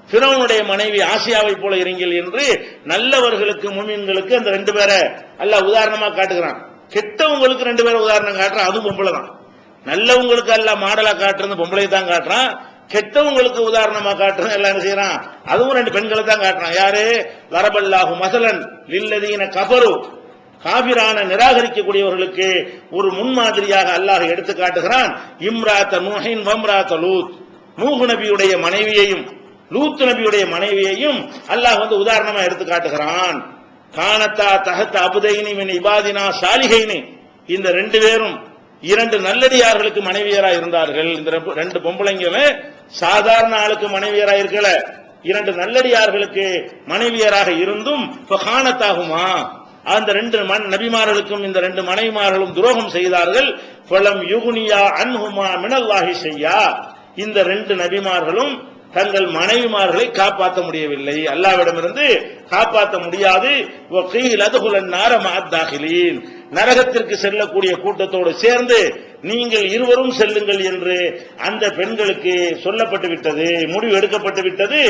ஃபிரௌனுடைய மனைவி ஆசியாவை போல இருங்கள் என்று நல்லவர்களுக்கு மூமின்களுக்கு அந்த ரெண்டு பேரை அல்லாஹ் உதாரணமா காட்டுகிறான். கெட்டவங்களுக்கு ரெண்டு பேரை உதாரணம் காட்டுறான், அதுவும் பொம்பளை தான். நல்லவங்களுக்கு அல்லாஹ் மாடலா காட்டுறது பொம்பளை தான் காட்டுறான், கெட்டவங்களுக்கு உதாரணமா காட்டுறது எல்லாம் என்ன செய்யறான், அதுவும் ரெண்டு பெண்களை தான் காட்டுறான். யாரு? லரபல்லாஹு மஸலன் லில்லதீன கஃபரு, காபிரான நிராகரிக்கக்கூடியவர்களுக்கு ஒரு முன்மாதிரியாக அல்லாஹ் எடுத்து காட்டுகிறான். இம்ராத்த நூஹின் வம்ராத்த லூத், நூஹ் நபியுடைய மனைவியையும் லூத் நபியுடைய மனைவியையும் அல்லாஹ் உதாரணமா எடுத்து காட்டுகிறான். கானத்தா தஹத் அபுதைனி மின் இபாதினா சாலிஹைனி, இந்த ரெண்டு பேரும் இரண்டு நல்லடியார்களுக்கு மனைவியராக இருந்தார்கள். இந்த ரெண்டு பொம்பளைங்களும் சாதாரண ஆளுக்கு மனைவியராக இருக்கல, இரண்டு நல்லடியார்களுக்கு மனைவியராக இருந்தும் கானத்தாகுமா, அந்த ரெண்டு நபிமார்களுக்கும் இந்த ரெண்டு மனைவிமார்களும் துரோகம் செய்தார்கள். ஃபலம் யுகுனியா அன்ஹுமா மினல்லாஹி ஷையா, இந்த ரெண்டு நபிமார்களும் தங்கள் மனைவிமார்களை காப்பாற்ற முடியவில்லை, அல்லாஹ்விடமிருந்து காப்பாற்ற முடியாது. வகீல் அதுகுலன் நார மஅத்தாகிலீன், நரகத்திற்கு செல்லக்கூடிய கூட்டத்தோடு சேர்ந்து நீங்கள் இருவரும் செல்லுங்கள் என்று அந்த பெண்களுக்கு சொல்லப்பட்டு விட்டது, முடிவு எடுக்கப்பட்டு விட்டது.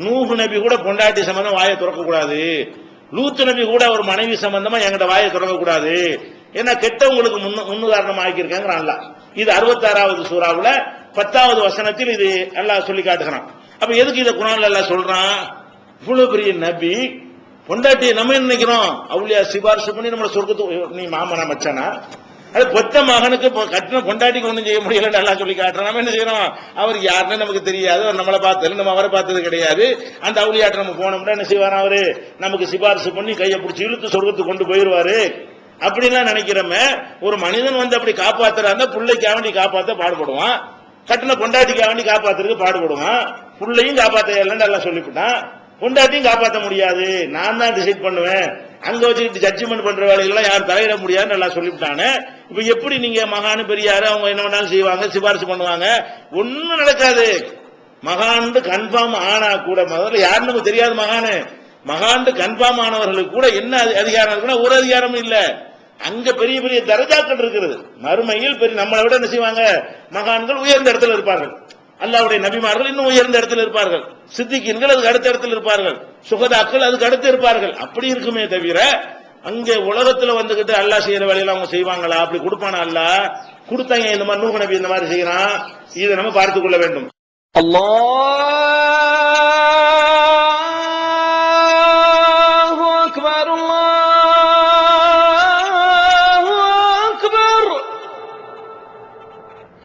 நூஹ் நபி கூட பொண்டாட்டி சம்பந்தம் வாயை திறக்க கூடாது, லூத் நபி கூட ஒரு மனைவி சம்பந்தமா எங்கிட்ட வாயை திறக்க கூடாது, ஏன்னா கெட்டவங்களுக்கு முன்னுதாரணம் ஆக்கியிருக்காங்க அல்லாஹ். இது 66வது சூராவுல 10வது வசனத்தில் இது அல்லாஹ் சொல்லி காட்டுகிறான். அப்ப எதுக்கு இதை குர்ஆன்ல அல்லாஹ் சொல்றான்? இவ்வளவு பெரிய நபி பொண்டாட்டியை நம்ம நினைக்கிறோம் அவுலியா சிபாரிசு பண்ணி நம்மள சொர்க்கத்துக்கு நீ மாமனா மச்சானா, அது பெத்த மகனுக்கு கட்டின பொண்டாட்டிக்கு ஒன்றும் செய்ய முடியலன்னு எல்லாம் சொல்லி காட்டுறோம். நம்ம என்ன செய்யறோம்? அவர் யாருன்னு நமக்கு தெரியாது, அவர் நம்மளை பார்த்தது நம்ம அவரை பார்த்தது கிடையாது. அந்த அவுலியாட்ட நம்ம போனோம்னா என்ன செய்வார்? அவரு நமக்கு சிபாரிசு பண்ணி கையை பிடிச்சி இழுத்து சொர்க்கத்துக்கு கொண்டு போயிருவாரு அப்படின்லாம் நினைக்கிறோமே. ஒரு மனிதன் அப்படி காப்பாத்துறாங்க, பிள்ளைக்காக வேண்டி காப்பாற்ற பாடுபடுவான், கட்டின பொண்டாட்டிக்காக வேண்டி காப்பாத்துறதுக்கு பாடுபடுவான், பிள்ளையும் காப்பாற்ற எல்லாம் சொல்லிவிட்டான், பொண்டாட்டியும் காப்பாற்ற முடியாது, நான் தான் டிசைட் பண்ணுவேன், அங்க வச்சுக்கிட்டு ஜட்ஜ்மெண்ட் பண்ற வேலைகள்லாம் யாரும் தலையிட முடியாதுன்னு நல்லா சொல்லிவிட்டானே. இப்ப எப்படி நீங்க மகானு பெரியாரு அவங்க என்ன வேணாலும் செய்வாங்க, சிபாரிசு பண்ணுவாங்க, ஒன்னும் நடக்காது. மகாண்டு கன்ஃபார்ம் ஆனா கூட முதல்ல யாருன்னு நமக்கு தெரியாது. மகாண்டு கன்ஃபார்ம் ஆனவர்களுக்கு கூட என்ன அதிகாரம் இருக்குன்னா ஒரு அதிகாரமும் இல்ல. அங்க பெரிய பெரிய தரஜாக்கள் இருக்கிறது. மறுமையில் பெரிய நம்மளை விட என்ன செய்வாங்க? மகான்கள் உயர்ந்த இடத்துல இருப்பார்கள், அல்லாஹ்வுடைய நபிமார்கள் இன்னும் உயர்ந்த இடத்துல இருப்பார்கள், சித்திகீன்கள் அதுக்கு அடுத்த இடத்துல இருப்பார்கள், சுகதாக்கள் அதுக்கு அடுத்து இருப்பார்கள். அப்படி இருக்குமே தவிர அங்கே உலகத்துல வந்துகிட்டு அல்லாஹ் செய்யற வேலையில அவங்க செய்வாங்களா? அப்படி கொடுப்பானா? அல்லாஹ் கொடுத்தாங்க. இந்த மாதிரி நூஹ் நபி இந்த மாதிரி செய்யறான், இதை நம்ம பார்த்துக் கொள்ள வேண்டும். அல்லாஹ்